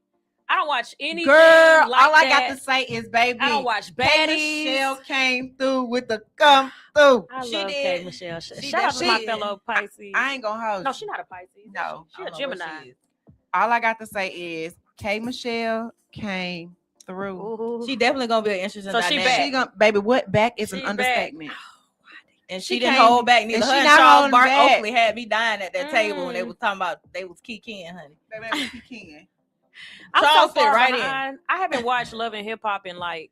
Anything Girl, like all I that. got to say is, baby, I don't watch K. baddies. Michelle came through with the come through. I She love did. K. Michelle. She Shout out to my did. fellow Pisces. I ain't gonna hold No, you. she's not a Pisces. No. She a Gemini. All I got to say is K. Michelle came through. Ooh. She definitely gonna be an interesting So she dynamic. back. She gonna, baby, what back is She an back. understatement. And She she didn't came- hold back neither. and Her she and not Charles holding Bart back. Oakley had me dying at that table when they Mm. was talking about they was key Ken, honey. Baby, that was Ken. I'm Charles so fit far right in. behind. I haven't watched Love and Hip Hop in like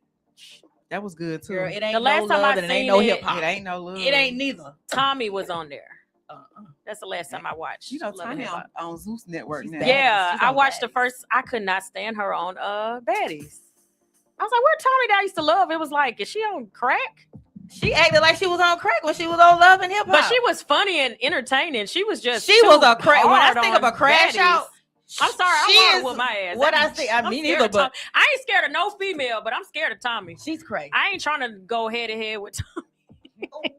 That was good too. Girl, it ain't The last no time love I and it ain't seen no it, hip hop. It ain't no love. It ain't neither. Tommy was on there. Uh-uh. That's the last time I watched. You know, Love and Tanya Hip Hop. on Zeus Network She's now. bad. Yeah, She's I on watched the Baddies. first. I could not stand her on Baddies. I was like, where Tommy that I used to love? It was like, is she on crack? She acted like she was on crack when she was on Love and Hip Hop. But she was funny and entertaining. She was just She was a crack. When I hard think of on a crash Baddies. out, I'm sorry, she I want is to whoop my ass. what I'm- I see. I'm Me scared neither, of but Tommy. I ain't scared of no female, but I'm scared of Tommy. she's crazy. I ain't trying to go head to head with Tommy.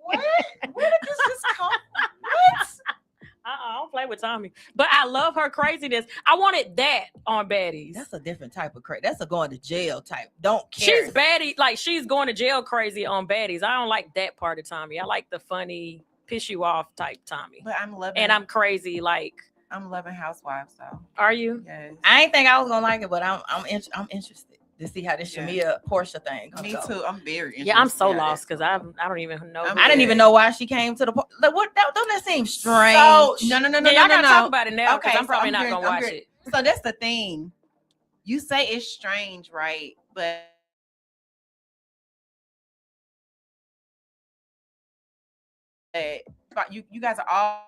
What? Where did this just come? What? I don't play with Tommy. But I love her craziness. I wanted that on Baddies. That's a different type of crazy. That's a going to jail type. Don't care. She's baddie, like she's going to jail crazy on Baddies. I don't like that part of Tommy. I like the funny, piss you off type Tommy. But I'm loving. And I'm crazy. Like, I'm loving Housewives though. are you? Yes. I ain't think I was gonna like it, but I'm interested to see how this Yeah. Shamia Portia thing comes Me out. too. I'm very interested. Yeah, I'm so in lost this. because I don't even know. I'm I didn't even know why she came to the like, what. Don't that seem strange? So no. Yeah, y'all gotta talk about it now because Okay, I'm probably so not I'm gonna good- I'm watch good. it. So that's the thing. You say it's strange, right? But you guys are all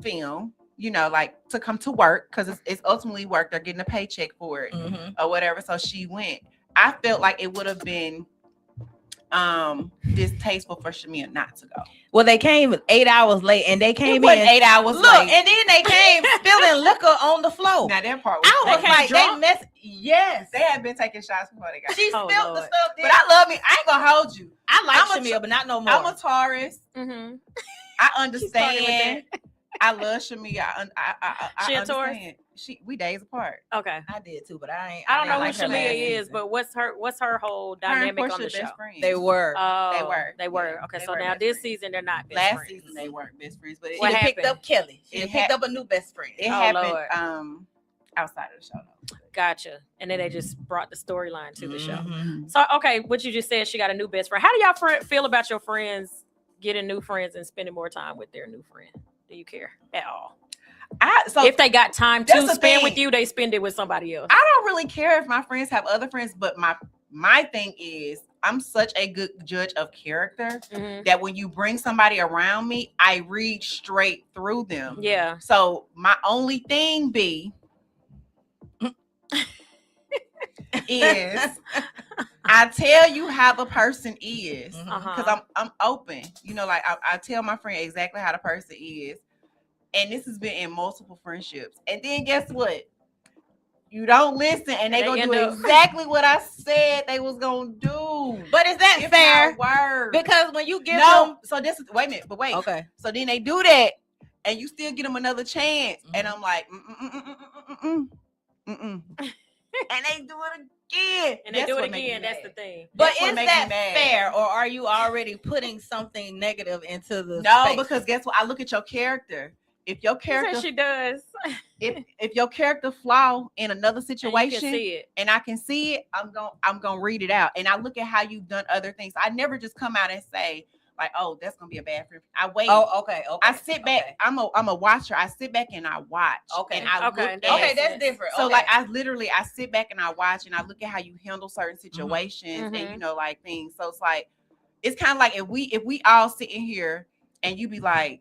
film, you know, like to come to work because it's ultimately work. They're getting a paycheck for it Mhm. or whatever. So she went. I felt like it would have been distasteful for Shamia not to go. Well, they came 8 hours late, and they It came wasn't in 8 hours Look, late. and then they came spilling liquor on the floor. Now that part was I They was came like, drunk? they mess. Yes, they had been taking shots before they got. she Oh, spilled the Lord. stuff. But I love me. I ain't gonna hold you. I like I'm a Shamia, but not no more. I'm a Taurus. Mm-hmm. I started understand. with I love Shamia. I She a Taurus? understand. We days apart. Okay. I did too, but I ain't. I don't know didn't who like her Shamia last is, season. but what's her whole Her and dynamic on Portia the show? best friends. They were. Oh, They were. Okay, They so were now best this friends. season they're not best Last friends. season they weren't best friends, but She What done picked happened? up Kelly. She It done picked up a new best friend. it Oh, happened Lord. outside of the show. Though. Gotcha. And then they just brought the storyline to the show. Mhm. So, okay, what you just said, she got a new best friend. How do y'all feel about your friends getting new friends and spending more time with their new friend? Do you care at all? If they got time that's to the spend thing. with you, they spend it with somebody else. I don't really care if my friends have other friends, but my thing is I'm such a good judge of character Mhm. that when you bring somebody around me, I read straight through them. Yeah. So my only thing be is I tell you how the person is because I'm open. You know, like I tell my friend exactly how the person is, and this has been in multiple friendships. And then guess what? You don't listen, and they gonna do exactly what I said they was gonna do. But is that fair? Because when you give them, so this is wait a minute, but wait. Okay. So then they do that, and you still get them another chance, and I'm like, and they do it again, and they do it again. That's the thing. But is that fair, or are you already putting something negative into the space? Because guess what? I look at your character. If your character, she does. if your character flaw in another situation, and, see it. And I can see it, I'm gonna read it out, and I look at how you've done other things. I never just come out and say like, oh, that's gonna be a bad friend. I wait. Oh, okay. I sit back. I'm a watcher. I sit back and I watch. Okay. And I look at that's different. So like I sit back and I watch and I look at how you handle certain situations and you know like things. So it's like it's kind of like if we all sit in here and you be like,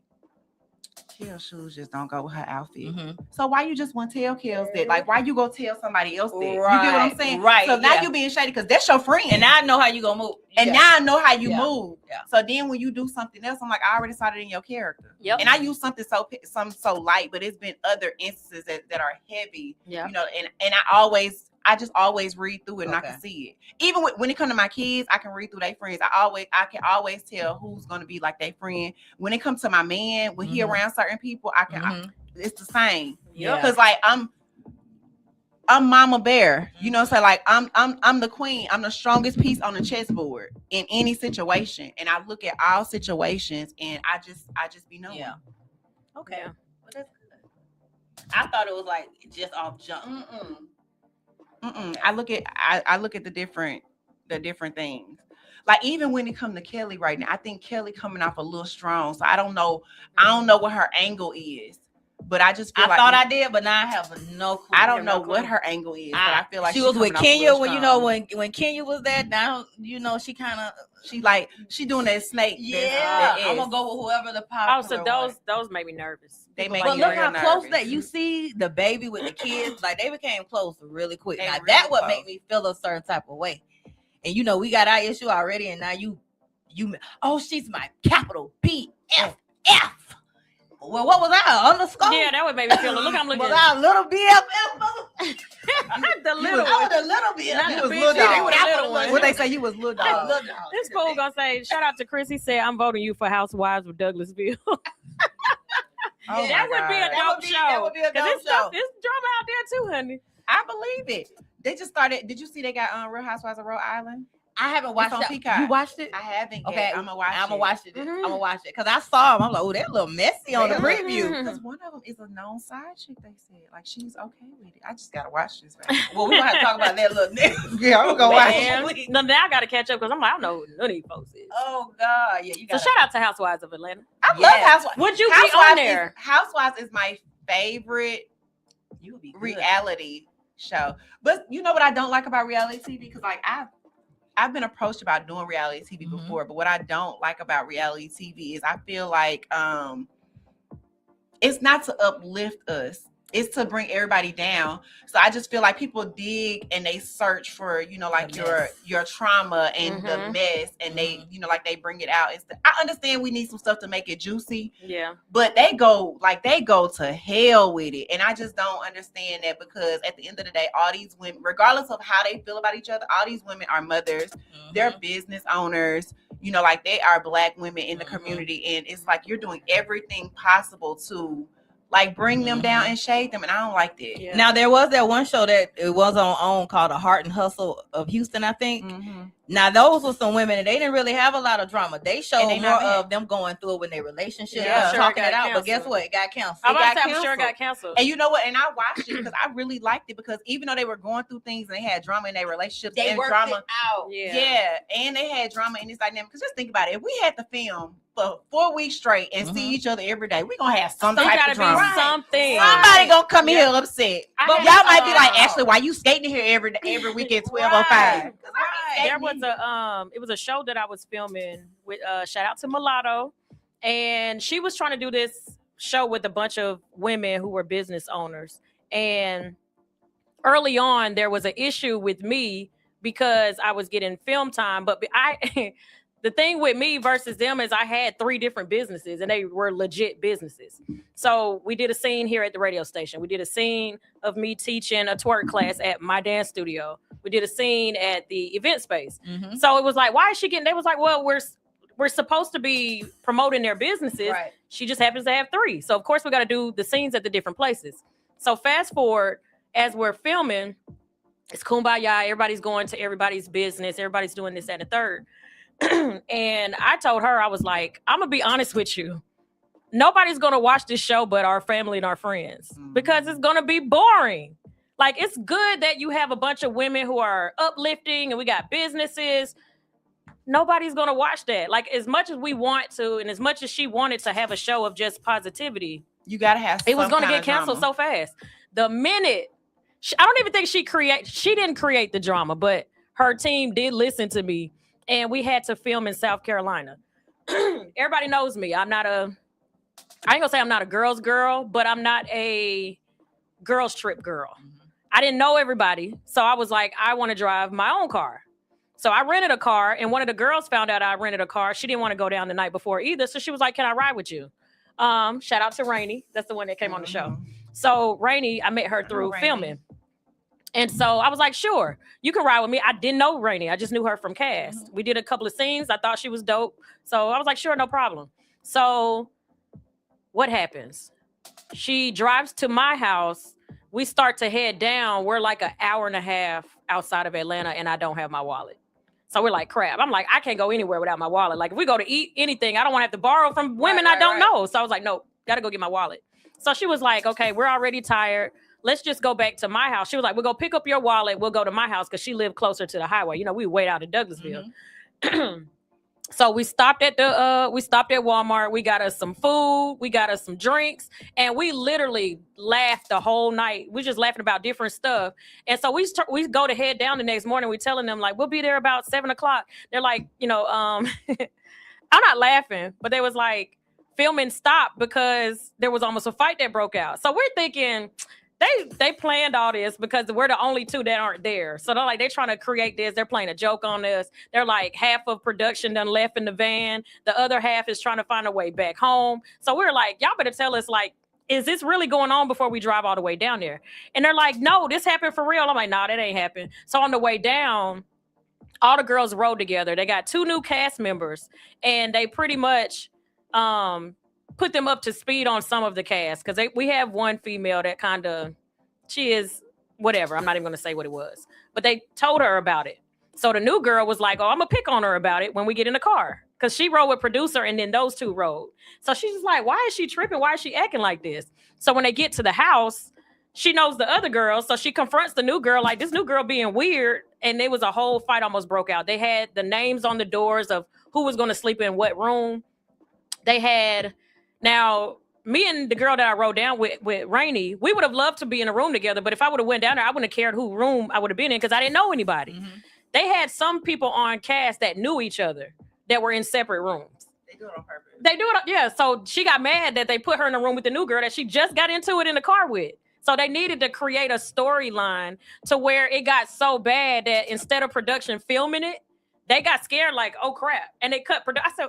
Kel's shoes just don't go with her outfit. So why you just want to tell Kel's that? Like, why you go tell somebody else that? Right. You get what I'm saying? Right. So now you being shady because that's your friend. And now I know how you gonna move. And now I know how you move. Yeah. So then when you do something else, I'm like, I already saw it in your character. Yep. And I use something so light, but it's been other instances that are heavy. Yeah. You know, and I just always read through it and I can see it. Even when it comes to my kids, I can read through their friends. I can always tell who's going to be like their friend. When it comes to my man, when he around certain people, I can. It's the same. Yeah. Because like I'm Mama Bear. You know, so like I'm the queen. I'm the strongest piece on the chessboard in any situation. And I look at all situations and I just be knowing. Yeah. Okay. Well, that's good. I thought it was like just off jump. I look at the different things. Like even when it comes to Kelly right now, I think Kelly coming off a little strong. So I don't know what her angle is. But I just feel I thought I did, but now I have no clue. I don't know what her angle is, but I feel like she was with Kenya when Kenya was there. Now she kind of she doing that snake. Yeah, I'm gonna go with whoever the popular. Oh, so those made me nervous. They make but me look real how nervous. close that you see the baby with the kids. Like they became close really quick. Now really that what close. made me feel a certain type of way. And we got our issue already, and now you she's my capital BFF. Well, what was I? Underscore? Yeah, that would make me feel. Look, I'm looking. Was I a little BFF? The little one. I was a little BFF. Not You the was big little shit, dog. you was a little one. What they say, you was little dog. This fool gonna say, shout out to Chris. He said, I'm voting you for Housewives of Douglasville. Oh That would be a dope show. That would be a dope show. There's drama out there too, honey. I believe it. They just started. Did you see they got Real Housewives of Rhode Island? I haven't watched on that. Peacock. You watched it? I haven't yet. Okay, I'm gonna watch it. I'm gonna watch it. I'm gonna watch it because I saw them. I'm like, oh, they're a little messy on the preview. Because one of them is a known side chick. They said like she's okay with it. I just gotta watch this. Well, we're gonna have to talk about that little nigga. Yeah, I'm gonna watch it. No, now I gotta catch up because I'm like, I don't know who none of these folks is. Oh God, yeah, you got. So shout out to Housewives of Atlanta. I love Housewives. Would you be on there? Housewives is my favorite You would be good. reality show. But you know what I don't like about reality TV? Because like I've been approached about doing reality TV before, but what I don't like about reality TV is I feel like it's not to uplift us. It's to bring everybody down. So I just feel like people dig and they search for, like your trauma and the mess, and they, like they bring it out. I understand we need some stuff to make it juicy. Yeah. But they go to hell with it. And I just don't understand that, because at the end of the day, all these women, regardless of how they feel about each other, all these women are mothers, they're business owners, like they are Black women in the community. And it's like you're doing everything possible to like bring them down and shade them, and I don't like that. Yeah. Now there was that one show that it was on called The Heart and Hustle of Houston, I think. Now those were some women and they didn't really have a lot of drama. They showed more of them going through it with their relationship, talking it out. But guess what? It got canceled. I'm sure it got canceled. And you know what? And I watched it because I really liked it, because even though they were going through things and they had drama in their relationships, they and worked drama it out. Yeah, and they had drama in this dynamic. Because just think about it. If we had to film for 4 weeks straight and see each other every day, we're gonna have some type of drama. Something. Somebody gonna come here upset. But y'all might be like, Ashley, why you skating here every week at 12:05? There was it was a show that I was filming with shout out to Mulatto, and she was trying to do this show with a bunch of women who were business owners, and early on, there was an issue with me because I was getting film time. But the thing with me versus them is I had 3 different businesses and they were legit businesses. So we did a scene here at the radio station. We did a scene of me teaching a twerk class at my dance studio. We did a scene at the event space. Mm-hmm. So it was like, why is she getting, they was like, well, we're supposed to be promoting their businesses. Right. She just happens to have 3. So of course we got to do the scenes at the different places. So fast forward, as we're filming, it's kumbaya. Everybody's going to everybody's business. Everybody's doing this and the third. And I told her, I was like, I'm going to be honest with you. Nobody's going to watch this show but our family and our friends because it's going to be boring. Like, it's good that you have a bunch of women who are uplifting and we got businesses. Nobody's going to watch that. Like, as much as we want to and as much as she wanted to have a show of just positivity, you got to have it was going to get canceled so fast. The minute, I don't even think she didn't create the drama, but her team did listen to me. And we had to film in South Carolina. Everybody knows me. I ain't gonna say I'm not a girl's girl, but I'm not a girls trip girl. Mm-hmm. I didn't know everybody. So I was like, I want to drive my own car. So I rented a car and one of the girls found out I rented a car. She didn't want to go down the night before either. So she was like, can I ride with you? Shout out to Rainey. That's the one that came on the show. So Rainey, I met her through filming. And so I was like, sure, you can ride with me. I didn't know Rainey. I just knew her from cast. Mm-hmm. We did a couple of scenes. I thought she was dope. So I was like, sure, no problem. So what happens? She drives to my house. We start to head down. We're like an hour and a half outside of Atlanta and I don't have my wallet. So we're like, crap. I'm like, I can't go anywhere without my wallet. Like if we go to eat anything, I don't want to have to borrow from women I don't know. So I was like, no, got to go get my wallet. So she was like, okay, we're already tired. Let's just go back to my house. She was like, we'll go pick up your wallet. We'll go to my house because she lived closer to the highway. You know, we wait out in Douglasville. Mm-hmm. So we stopped at Walmart. We got us some food. We got us some drinks. And we literally laughed the whole night. We just laughing about different stuff. And so we go to head down the next morning. We telling them like, we'll be there about 7:00. They're like, you know, I'm not laughing, but they was like, filming stopped because there was almost a fight that broke out. So we're thinking, they planned all this because we're the only 2 that aren't there. So they're trying to create this. They're playing a joke on us. They're like half of production done left in the van. The other half is trying to find a way back home. So we're like, y'all better tell us like, is this really going on before we drive all the way down there? And they're like, no, this happened for real. I'm like, nah, that ain't happened. So on the way down, all the girls rode together. They got 2 new cast members and they pretty much, put them up to speed on some of the cast because we have one female that kind of, she is whatever. I'm not even going to say what it was, but they told her about it. So the new girl was like, oh, I'm going to pick on her about it when we get in the car because she rode with producer and then those 2 rode. So she's just like, why is she tripping? Why is she acting like this? So when they get to the house, she knows the other girl. So she confronts the new girl, like this new girl being weird. And there was a whole fight almost broke out. They had the names on the doors of who was going to sleep in what room. They had... Now, me and the girl that I rode down with Rainey, we would have loved to be in a room together. But if I would have went down there, I wouldn't have cared who room I would have been in because I didn't know anybody. Mm-hmm. They had some people on cast that knew each other that were in separate rooms. They do it on purpose. They do it. Yeah. So she got mad that they put her in a room with the new girl that she just got into it in the car with. So they needed to create a storyline to where it got so bad that instead of production filming it, they got scared like, oh, crap. And they cut production. I said,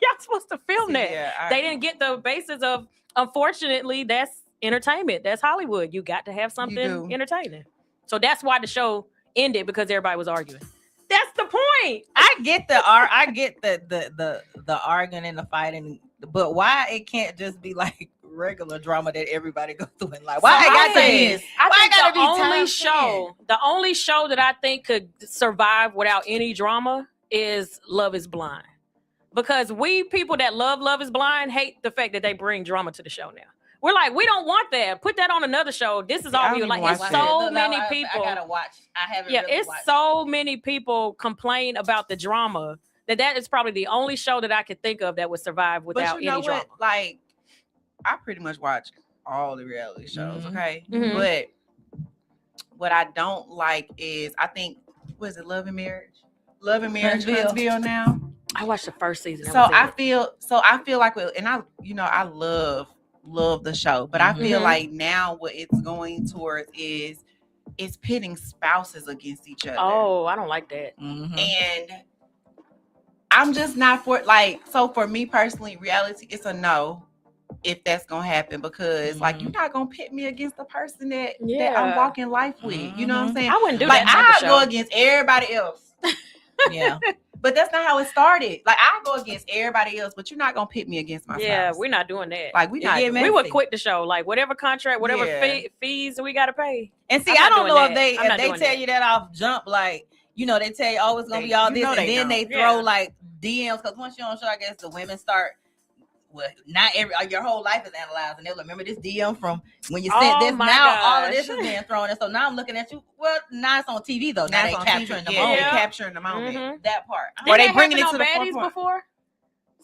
y'all supposed to film that. Yeah, they didn't get the basis of, unfortunately, that's entertainment. That's Hollywood. You got to have something entertaining. So that's why the show ended because everybody was arguing. That's the point. I get the arguing and the fighting, but why it can't just be like regular drama that everybody goes through in life? Why so I got this? I think the only show that I think could survive without any drama is Love is Blind. Because we people that love is Blind hate the fact that they bring drama to the show now. We're like, we don't want that. Put that on another show. This is all we like. It's so many people. I gotta watch. I haven't. Yeah, it's so many people complain about the drama that is probably the only show that I could think of that would survive without any drama. Like, I pretty much watch all the reality shows. Okay, but what I don't like is was it Love and Marriage? Love and Marriage Huntsville now. I watched the first season. I feel like, and I love the show, but I feel like now what it's going towards is is pitting spouses against each other. Oh, I don't like that. And I'm just not for so for me personally, reality, it's a no if that's gonna happen, because like you're not gonna pit me against the person that I'm walking life with. You know what I'm saying? I wouldn't do like that. I go against everybody else. Yeah. But that's not how it started. Like I go against everybody else, but you're not gonna pit me against myself. Yeah, we're not doing that. Like we would quit the show. Like whatever contract, whatever fees we gotta pay. And see, I don't know if they tell you that off jump, like, you know, they tell you, oh, it's gonna be all this, and then they throw like DMs, because once you're on show, I guess the women start. Well, not your whole life is analyzed, and they'll remember this DM from when you sent this. Now gosh. all of this is being thrown, and so now I'm looking at you. Well, now it's on TV though. Now they capturing the moment. They're capturing the moment. That part. Or they bringing it to the baddies forefront. before.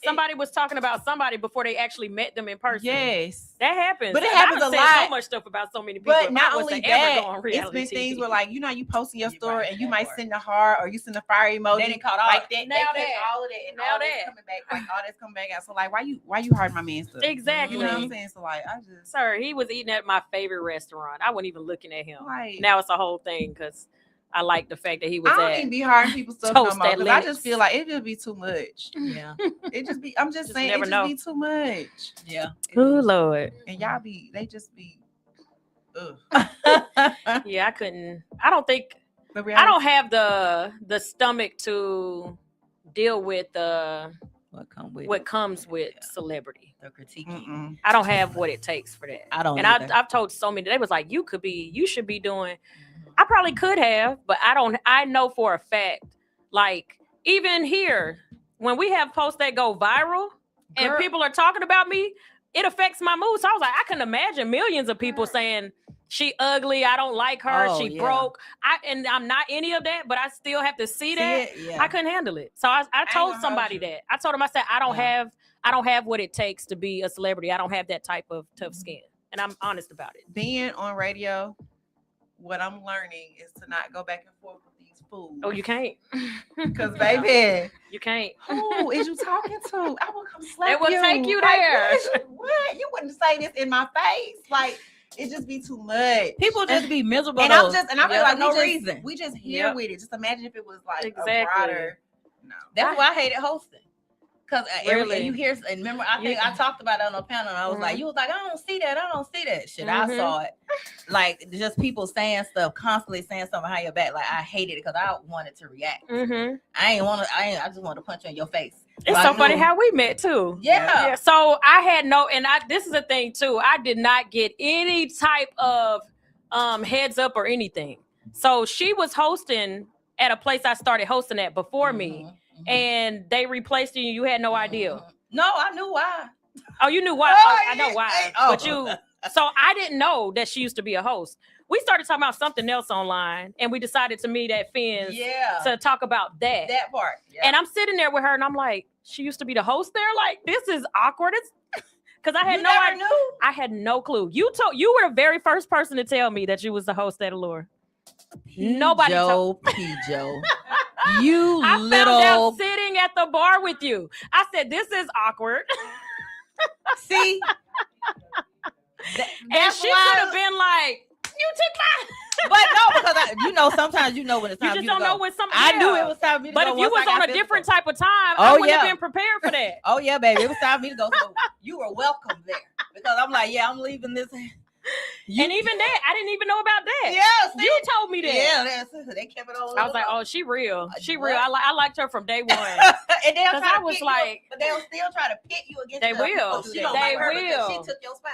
Somebody was talking about somebody before they actually met them in person. Yes, that happens. But it happens a lot. So much stuff about so many people. But not only that, it's been things where like you posting your story and you might send a heart or you send a fire emoji. They didn't call like that. Now they that all of that and now all that that's coming back. Like all that's coming back out. So like, why you hard my man stuff? Exactly. You know what I'm saying? So like, I just sir, he was eating at my favorite restaurant. I wasn't even looking at him. Like, now it's a whole thing because I like the fact that he was. I don't even be harding people's stuff no more because I just feel like it just be too much. Yeah, it just be. I'm just saying, it just be too much. Yeah. Oh Lord. And y'all they just be. Yeah, I couldn't. I don't think. I don't have the stomach to deal with what comes with celebrity. The critique. I don't have what it takes for that. I don't. And I've told so many. They was like, you should be doing. I probably could have, but I don't. I know for a fact, like even here, when we have posts that go viral and people are talking about me, it affects my mood. So I was like, I can imagine millions of people saying she ugly, I don't like her, she broke. And I'm not any of that, but I still have to see that. I couldn't handle it. So I told somebody that. I told him, I said, I don't have what it takes to be a celebrity. I don't have that type of tough skin, and I'm honest about it. Being on radio. What I'm learning is to not go back and forth with these fools. Oh, you can't. Because, baby. You can't. Who is you talking to? I will come slap you. It will take you there. What? You wouldn't say this in my face. Like, it just be too much. People just be miserable. And I feel like no reason. We just here with it. Just imagine if it was like a broader. No. That's why I hated hosting. Because really? you hear, and remember, I think I talked about it on a panel, and I was like, you was like, I don't see that. Shit, I saw it. Like, just people saying stuff, constantly saying something behind your back. Like, I hated it because I wanted to react. I just wanted to punch you in your face. It's so funny how we met, too. Yeah. So I had this is the thing, too. I did not get any type of heads up or anything. So she was hosting at a place I started hosting at before me. And they replaced you. You had no idea. No, I knew why. Oh, you knew why? I know why. But so I didn't know that she used to be a host. We started talking about something else online, and we decided to meet at Finn's to talk about that. That part. Yeah. And I'm sitting there with her, and I'm like, she used to be the host there? Like, this is awkward. Because I had no idea. I had no clue. You were the very first person to tell me that you was the host at Allure. Nobody told Joe. I found out sitting at the bar with you. I said, this is awkward. See? And she could have been like, you took my... But no, because sometimes when it's time you just don't know when something. I knew it was time for me to go. But if you was on a different type of time, I wouldn't have been prepared for that. Oh, yeah, baby. It was time for me to go. So you were welcome there. Because I'm like, I'm leaving this... and even that, I didn't even know about that. Yeah, you told me that. Yeah, they kept it on. I was like, oh, she real. She real. I liked her from day one. And they'll try I was like, but they'll still try to pit you against. They will. They will. She took your spot.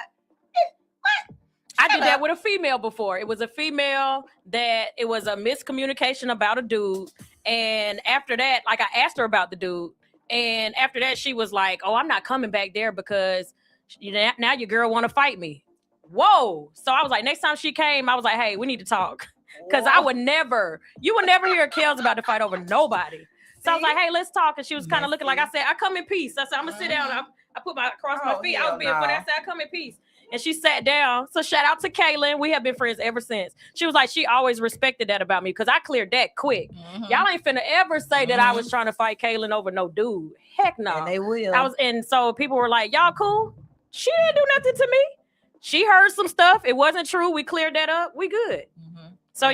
What? I did that with a female before. It was a female that it was a miscommunication about a dude, and after that, like I asked her about the dude, and after that, she was like, "Oh, I'm not coming back there because now your girl want to fight me." Whoa. So I was like, next time she came, I was like, hey, we need to talk. Because you would never hear Kels about to fight over nobody. So I was like, hey, let's talk. And she was kind of looking like, I said, I come in peace. I said, I'm going to sit down. I put cross my feet. I was being funny. I said, I come in peace. And she sat down. So shout out to Kaylin. We have been friends ever since. She was like, she always respected that about me because I cleared that quick. Y'all ain't finna ever say that I was trying to fight Kaylin over no dude. Heck no. And they will. And so people were like, y'all cool? She didn't do nothing to me. She heard some stuff. It wasn't true. We cleared that up. We good. So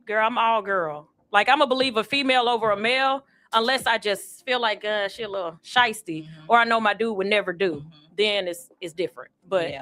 girl, I'm all girl. Like I'm gonna believe a female over a male unless I just feel like she a little shiesty or I know my dude would never do. Then it's different. But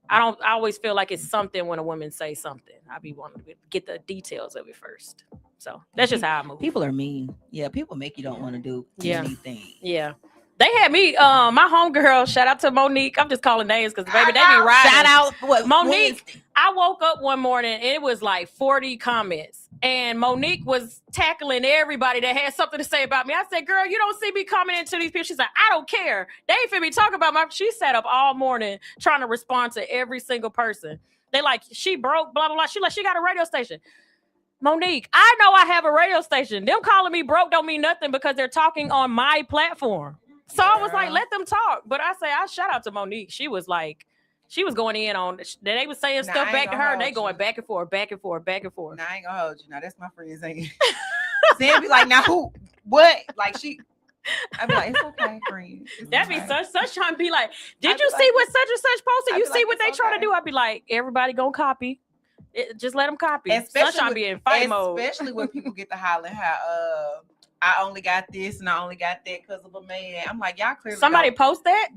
I always feel like it's something when a woman says something. I be wanting to get the details of it first. So that's just how I move. People are mean. Yeah, people make you don't want to do anything. Yeah. They had me, my homegirl, shout out to Monique. I'm just calling names because, baby, they be riding. Shout out Monique. Wednesday. I woke up one morning and it was like 40 comments. And Monique was tackling everybody that had something to say about me. I said, girl, you don't see me commenting to these people. She's like, I don't care. They ain't finna be talking about my... She sat up all morning trying to respond to every single person. They like, she broke, blah, blah, blah. She got a radio station. Monique, I know I have a radio station. Them calling me broke don't mean nothing because they're talking on my platform. So I was like, let them talk. But I shout out to Monique. She was like, she was going in on, they was saying stuff back to her. And they going back and forth, back and forth, back and forth. Nah, I ain't gonna hold you. Now, that's my friend saying. Sam be like, now who? What? Like, I be like, it's okay, friend. That be such trying to be like, did you see what such and such posted? You see what they trying to do? I'd be like, everybody gonna copy. Just let them copy. Sunshine be in fight mode. Especially when people get to holler how, I only got this and I only got that because of a man. I'm like, y'all clearly somebody post that?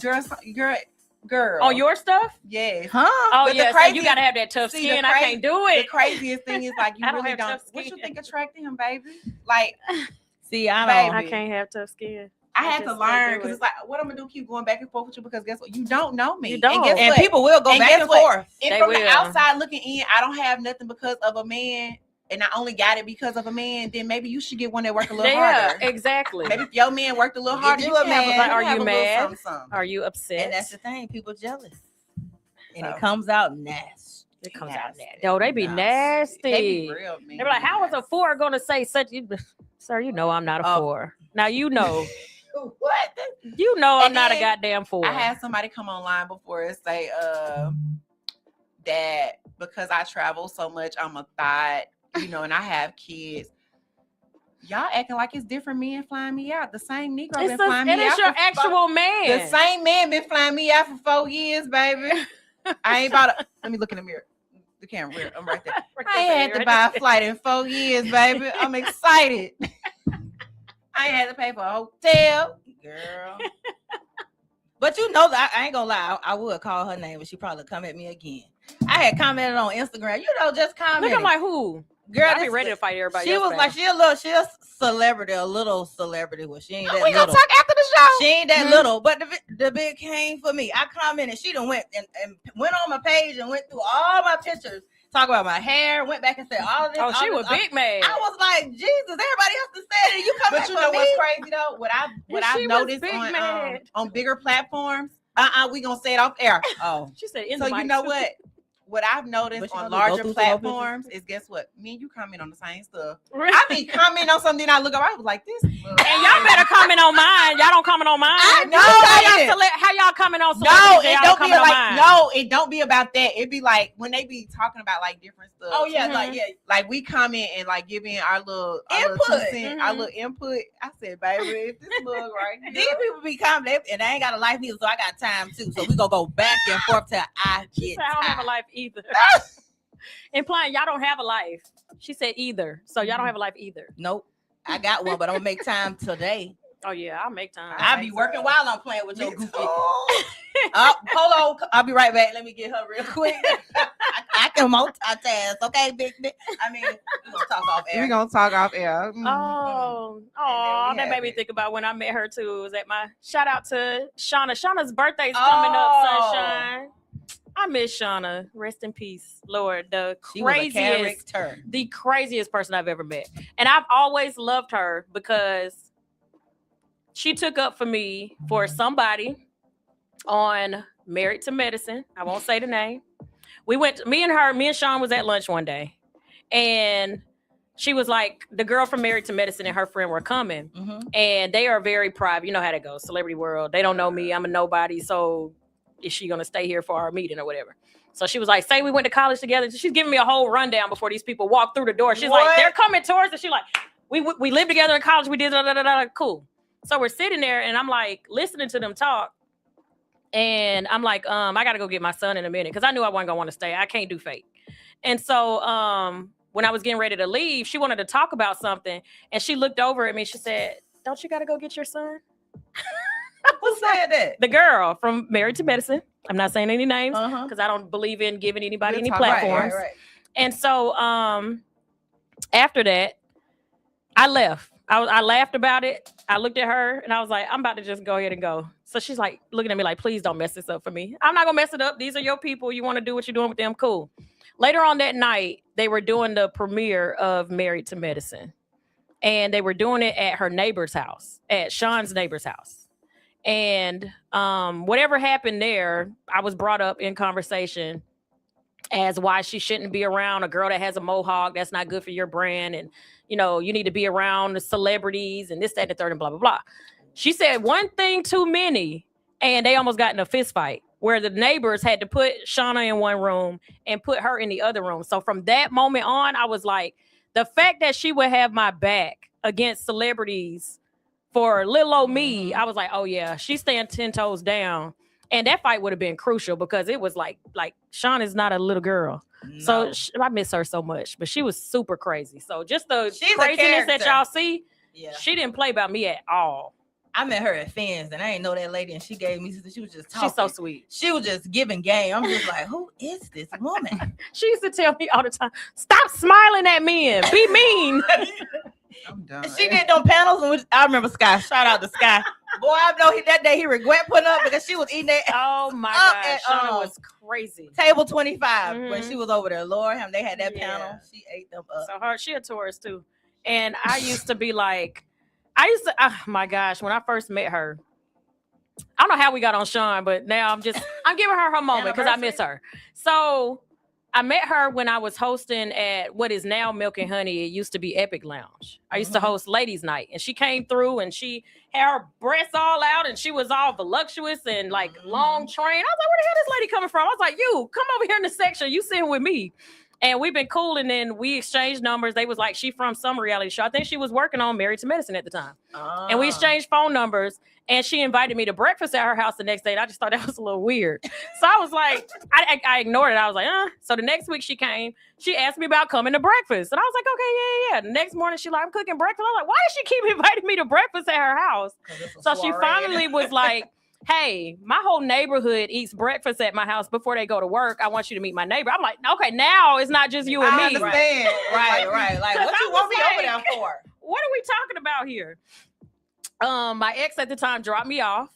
Girl. On your stuff? Yes. Huh? Oh, yeah. So you got to have that tough skin. I can't do it. The craziest thing is like, you really don't. What you think attracted him, baby? Like, see, I can't have tough skin. I had to learn because it's like, what I'm gonna do? Keep going back and forth with you because guess what? You don't know me. You don't. And people will go back and forth. And from the outside looking in, I don't have nothing because of a man. And I only got it because of a man, then maybe you should get one that work a little harder. Exactly. Maybe if your man worked a little harder, you a man. Are you mad? Are you upset? And that's the thing. People jealous. And it comes out nasty. It comes out nasty. Yo, they be nasty. They be real mean. They be like, how is a 4 going to say such? Sir, you know I'm not a 4. Now you know. What? You know I'm not a goddamn 4. I had somebody come online before and say that because I travel so much, I'm a thought. And I have kids. Y'all acting like it's different men flying me out. The same Negro been flying me out. It's your actual man. The same man been flying me out for 4 years, baby. I ain't about to. Let me look in the mirror. The camera. I'm right there. I ain't had to buy a flight in 4 years, baby. I'm excited. I ain't had to pay for a hotel. Girl. But I ain't gonna lie. I would call her name, but she probably come at me again. I had commented on Instagram. Just commented. Look, I'm like, who? Girl, I be ready to fight everybody. She was like, she a celebrity, a little celebrity. Well, she ain't that we little. Gonna talk after the show. She ain't that little, but the big came for me. I commented. She done went and went on my page and went through all my pictures. Talk about my hair. Went back and said all of this. Oh, she was big mad. I was like, Jesus, everybody else has said it. You come back for me. But you know what's crazy though? What I've noticed on bigger platforms. We gonna say it off air. Oh, she said. So you know what? What I've noticed on larger platforms is, guess what? Me and you comment on the same stuff. I be commenting on something, I look up, I was like, this. And y'all better comment on mine. Y'all don't comment on mine. I know. How y'all comment on something? No, it don't be like, no, it don't be about that. It be like when they be talking about like different stuff. Oh yeah, like we comment and like giving our little input. Our little input. I said, baby, if this look right here. These people be commenting, and I ain't got a life either, so I got time too. So we gonna go back and forth till I get I don't have a life either. Implying y'all don't have a life. She said either. So y'all don't have a life either. Nope. I got one, but I'm gonna make time today. Oh yeah, I'll make time. I'll be working while I'm playing with your goofy. Hold on, I'll be right back. Let me get her real quick. I can multitask, okay, big. I mean, we're gonna talk off air. We're gonna talk off air. Oh, that made me think about when I met her too. It was at my shout out to Shauna. Shauna's birthday's coming up, Sunshine. I miss Shauna. Rest in peace, Lord. The craziest person I've ever met. And I've always loved her because she took up for me for somebody on Married to Medicine. I won't say the name. Me and Sean was at lunch one day. And she was like, the girl from Married to Medicine and her friend were coming. Mm-hmm. And they are very private. You know how that goes. Celebrity world. They don't know me. I'm a nobody. So is she going to stay here for our meeting or whatever? So she was like, say we went to college together. She's giving me a whole rundown before these people walk through the door. She's like, they're coming towards us. She's like, we lived together in college. We did cool. So we're sitting there and I'm like listening to them talk. And I'm like, I got to go get my son in a minute. Cause I knew I wasn't going to want to stay. I can't do fake. And so when I was getting ready to leave, she wanted to talk about something, and she looked over at me. She said, "Don't you got to go get your son?" Who said that? The girl from Married to Medicine. I'm not saying any names because I don't believe in giving anybody any platforms. Right. And so after that, I left. I laughed about it. I looked at her and I was like, I'm about to just go ahead and go. So she's like looking at me like, please don't mess this up for me. I'm not going to mess it up. These are your people. You want to do what you're doing with them. Cool. Later on that night, they were doing the premiere of Married to Medicine. And they were doing it at her neighbor's house, at Sean's neighbor's house. And whatever happened there, I was brought up in conversation as why she shouldn't be around a girl that has a mohawk. That's not good for your brand. And, you know, you need to be around the celebrities and this, that, and the third, and blah, blah, blah. She said one thing too many, and they almost got in a fist fight where the neighbors had to put Shauna in one room and put her in the other room. So from that moment on, I was like, the fact that she would have my back against celebrities for little old me, I was like, oh yeah, she's staying 10 toes down. And that fight would have been crucial because it was like Sean is not a little girl. No. So I miss her so much, but she was super crazy. So just the craziness that y'all see, she didn't play about me at all. I met her at Fins and I didn't know that lady and she gave me, she was just talking. She's so sweet. She was just giving game. I'm just like, who is this woman? She used to tell me all the time, stop smiling at men, be mean. I'm done. She did them panels and I remember Sky. Shout out to Sky. Boy, I know that day he regret putting up because she was eating that. Oh my God, Shauna was crazy. Table 25 when she was over there. Lord, they had that panel. She ate them up. So she a tourist too. And I used to be like, oh my gosh, when I first met her, I don't know how we got on Sean, but now I'm giving her her moment because I miss her. So I met her when I was hosting at what is now Milk and Honey. It used to be Epic Lounge. I used to host Ladies Night, and she came through and she had her breasts all out and she was all voluptuous and like long train. I was like, where the hell is this lady coming from? I was like, you come over here in the section. You sitting with me. And we've been cool, and then we exchanged numbers. They was like, she from some reality show. I think she was working on Married to Medicine at the time. And we exchanged phone numbers, and she invited me to breakfast at her house the next day, and I just thought that was a little weird. So I was like, I ignored it. I was like, So the next week she came. She asked me about coming to breakfast, and I was like, okay, yeah. The next morning, she like, I'm cooking breakfast. I was like, why does she keep inviting me to breakfast at her house? So she finally was like, hey, my whole neighborhood eats breakfast at my house before they go to work. I want you to meet my neighbor. I'm like, okay, now it's not just you and me. I understand. Right. Like, what you want me over there for? What are we talking about here? My ex at the time dropped me off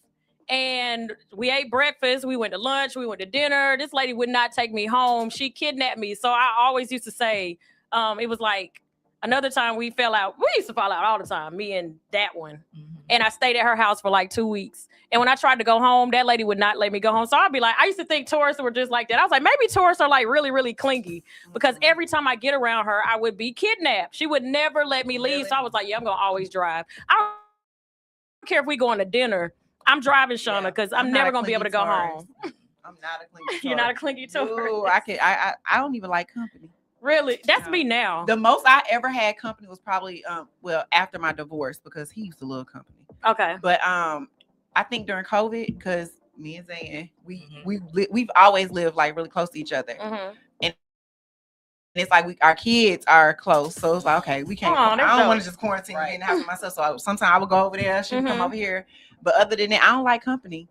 and we ate breakfast. We went to lunch. We went to dinner. This lady would not take me home. She kidnapped me. So I always used to say, it was like another time we fell out. We used to fall out all the time, me and that one. And I stayed at her house for like 2 weeks. And when I tried to go home, that lady would not let me go home. So I'd be like, I used to think tourists were just like that. I was like, maybe tourists are like really, really clingy because every time I get around her, I would be kidnapped. She would never let me leave. Really? So I was like, yeah, I'm going to always drive. I don't care if we going to dinner. I'm driving Shauna because I'm never going to be able to go home. I'm not a clingy tourist. You're not a clingy tourist. No, I don't even like company. Really? That's me now. The most I ever had company was probably, after my divorce because he used to love company. Okay. But I think during COVID, because me and Zayn, we've always lived like really close to each other, and it's like our kids are close, so it's like okay, we can't. I don't want to just quarantine in the house with myself. So sometimes I would go over there, she would come over here. But other than that, I don't like company.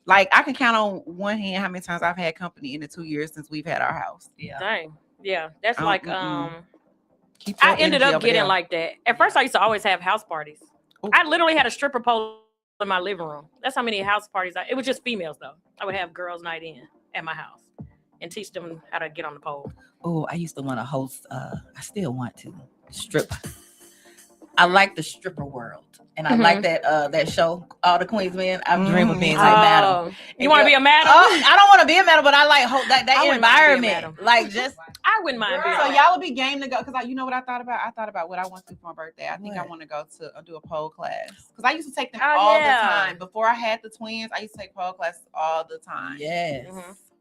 Like I can count on one hand how many times I've had company in the 2 years since we've had our house. Yeah, dang, yeah, that's like I ended up getting like that. At first, I used to always have house parties. Ooh. I literally had a stripper pole in my living room. That's how many house parties it was just females though. I would have girls' night in at my house and teach them how to get on the pole. Oh, I used to want to host I still want to strip. I like the stripper world. And I like that show, All the Queens Men. I dream of being like madam. You want to be a madam? I don't want to be a madam, but I like that environment. Like just I wouldn't mind being. So y'all would be game to go because you know what I thought about? I thought about what I want to do for my birthday. I think I want to go to do a pole class because I used to take them all the time. Before I had the twins, I used to take pole classes all the time. Yes.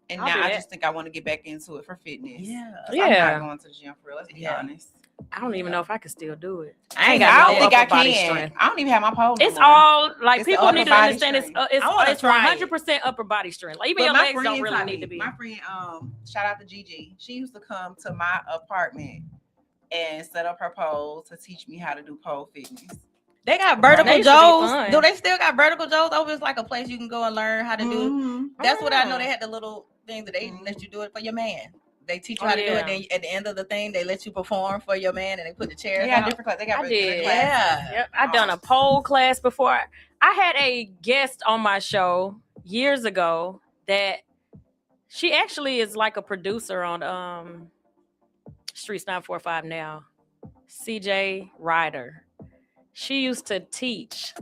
And now I just think I want to get back into it for fitness. Yeah. I'm not going to the gym for real. Let's be honest. I don't even know if I could still do it. I don't think I can. I don't even have my pole. It's all like people need to understand. It's 100% upper body strength. Like even your legs don't really need to be. My friend, shout out to Gigi. She used to come to my apartment and set up her pole to teach me how to do pole fitness. They got Vertical Joe's. Do they still got Vertical Joe's? Over, it's like a place you can go and learn how to do. That's what I know. They had the little things that they let you do it for your man. They teach you how to do it. Then at the end of the thing, they let you perform for your man, and they put the chairs. They got different classes. They got different classes. Yeah. Yep. I done a pole class before. I had a guest on my show years ago that she actually is like a producer on Streets 945 now. CJ Ryder. She used to teach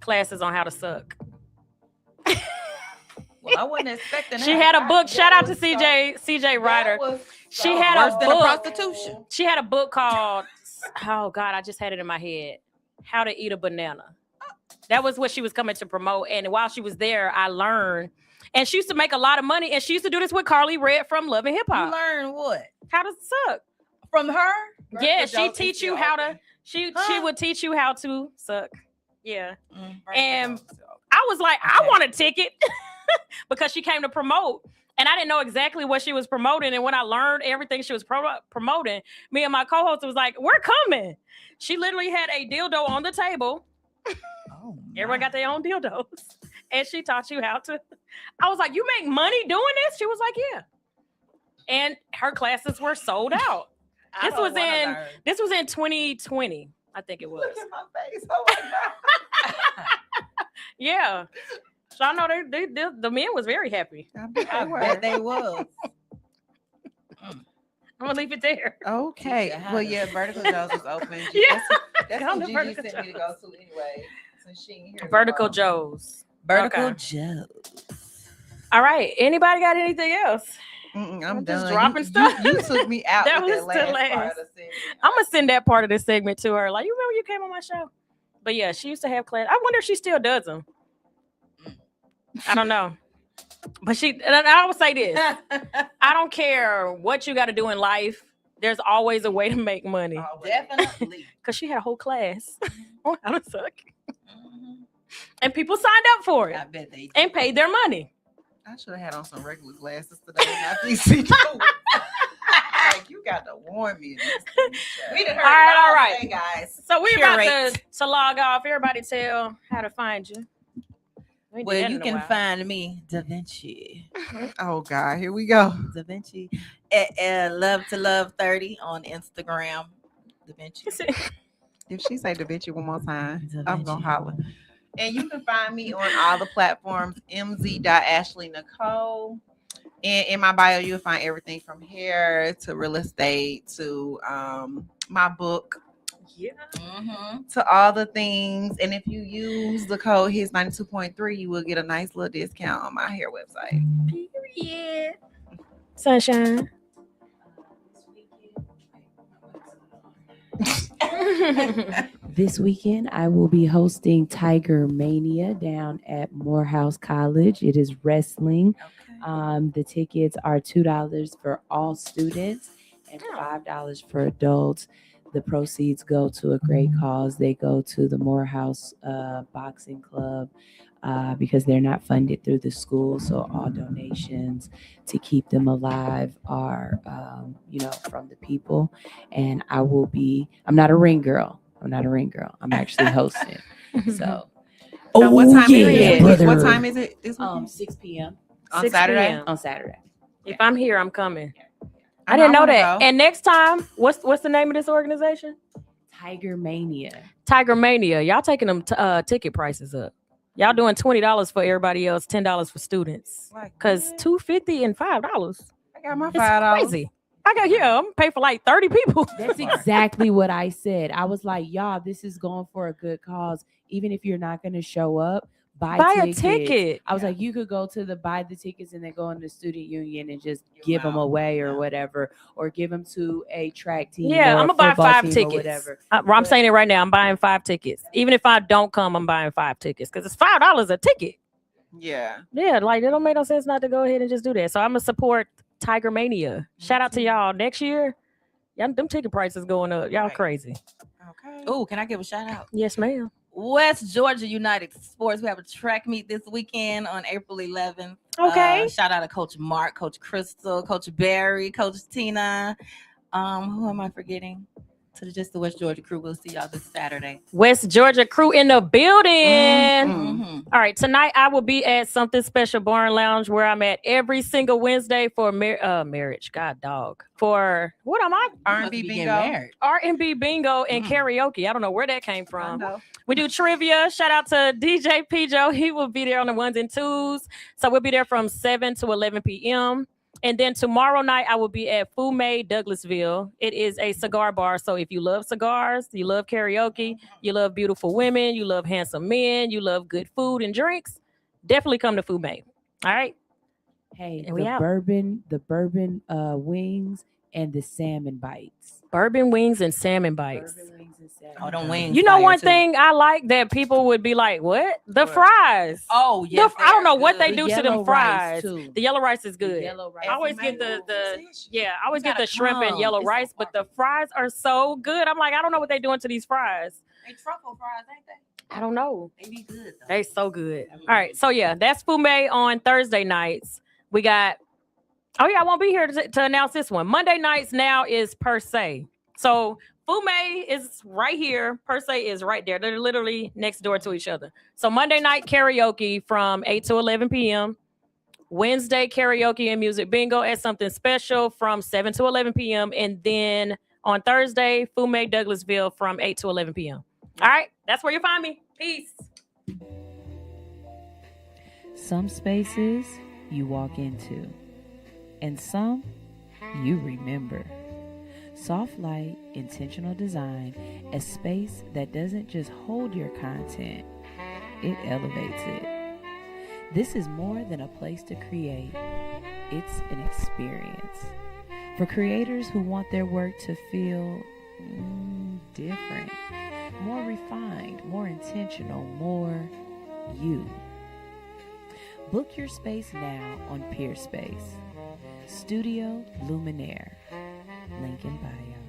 classes on how to suck. Well, I wasn't expecting that. She had a book. Shout out to CJ Ryder. She had worse a than book. Prostitution. She had a book called, oh God, I just had it in my head. How to Eat a Banana. That was what she was coming to promote. And while she was there, I learned. And she used to make a lot of money. And she used to do this with Carly Red from Love and Hip Hop. You learn what? How to suck. From her? Yeah, she teach you how to. She would teach you how to suck. Yeah. And I was like, I want a ticket because she came to promote. And I didn't know exactly what she was promoting. And when I learned everything she was promoting, me and my co-host was like, we're coming. She literally had a dildo on the table. Everyone got their own dildos. And she taught you how to. I was like, you make money doing this? She was like, yeah. And her classes were sold out. This was in 2020, I think it was. Look at my face. Oh my God. Yeah. So I know the men was very happy. I bet they was. I'm gonna leave it there. Okay. Well, yeah, Vertical Joe's is open. Yeah. That's what Gigi sent me to go to anyway. Since she ain't here. Vertical Joe's. Vertical Joe's. All right. Anybody got anything else? I'm just done. dropping stuff. You took me out. That with was that the last part last. of the segment. I'm gonna send that part of the segment to her. Like, you remember you came on my show? But yeah, she used to have class. I wonder if she still does them. I don't know. But and I would say this. I don't care what you got to do in life. There's always a way to make money. Definitely. Because she had a whole class on how to suck. And people signed up for it. I bet they did. And paid their money. I should have had on some regular glasses today. Not these see like, you got to warn me. We done heard all right. Today, guys. So we're about to log off. Everybody tell how to find you. Well, you can find me, Da Vinci. Oh, God. Here we go. Da Vinci. At Love to Love 30 on Instagram. Da Vinci. If she say Da Vinci one more time, I'm going to holler. And you can find me on all the platforms, mz.ashleynicole. And in my bio, you'll find everything from hair to real estate to my book. Yeah. To all the things. And if you use the code HITS92.3, you will get a nice little discount on my hair website. Period. Sunshine. This weekend, I will be hosting Tiger Mania down at Morehouse College. It is wrestling. The tickets are $2 for all students and $5 for adults. The proceeds go to a great cause. They go to the Morehouse Boxing Club because they're not funded through the school. So all donations to keep them alive are, from the people. And I'm not a ring girl. I'm actually hosting. So, what time is it? brother. What time is it? 6 p.m. On Saturday? p.m. On Saturday. If I'm here, I'm coming. I didn't know that. Go. And next time, what's the name of this organization? Tiger Mania. Tiger Mania. Y'all taking them ticket prices up. Y'all doing $20 for everybody else, $10 for students. Because $2.50 and $5. I got my $5. Crazy. I'm gonna pay for like 30 people. That's exactly what I said. I was like, y'all, this is going for a good cause. Even if you're not gonna show up, buy a ticket. I was like, you could go to buy the tickets and then go in the student union and just give them away or whatever, or give them to a track team. Yeah, I'm gonna buy 5 tickets. Whatever. I'm saying it right now. I'm buying 5 tickets. Even if I don't come, I'm buying 5 tickets because it's $5 a ticket. Yeah. Yeah, like it don't make no sense not to go ahead and just do that. So I'm gonna support Tiger Mania. Shout out to y'all. Next year, them ticket prices going up. Y'all crazy. Okay. Oh, can I give a shout out? Yes, ma'am. West Georgia United Sports. We have a track meet this weekend on April 11th. Okay. Shout out to Coach Mark, Coach Crystal, Coach Barry, Coach Tina. Who am I forgetting? To just the West Georgia crew. We'll see y'all this Saturday. West Georgia crew in the building. All right, tonight I will be at Something Special Barn Lounge, where I'm at every single Wednesday for marriage. God dog. For what am I? R&B bingo. R&B bingo and karaoke. I don't know where that came from. We do trivia. Shout out to DJ Pijo. He will be there on the 1s and 2s. So we'll be there from 7 to 11 p.m. And then tomorrow night, I will be at Fume Douglasville. It is a cigar bar. So if you love cigars, you love karaoke, you love beautiful women, you love handsome men, you love good food and drinks, definitely come to Fume. All right. Hey, and the bourbon wings and the salmon bites. Bourbon wings and salmon bites. Oh, them wings. You know one thing I like that people would be like, what? The fries. Oh, yeah. I don't know what they The do to them yellow rice, fries. too. The yellow rice is good. Yellow rice. I always get I always get the shrimp come. and yellow It's rice, but the fries are so good. I'm like, I don't know what they're doing to these fries. They truffle fries, ain't they? I don't know. They be good, though. They so good. All right. So yeah, that's Fume on Thursday nights. We got, oh yeah, I won't be here to announce this one. Monday nights now is Per Se. So Fume is right here. Per Se is right there. They're literally next door to each other. So Monday night karaoke from 8 to 11 p.m. Wednesday karaoke and music bingo at Something Special from 7 to 11 p.m. And then on Thursday, Fume Douglasville from 8 to 11 p.m. All right. That's where you find me. Peace. Some spaces you walk into, and some you remember. Soft light, intentional design, a space that doesn't just hold your content, it elevates it. This is more than a place to create. It's an experience. For creators who want their work to feel different, more refined, more intentional, more you. Book your space now on Peer Space. Studio Luminaire. Link in bio.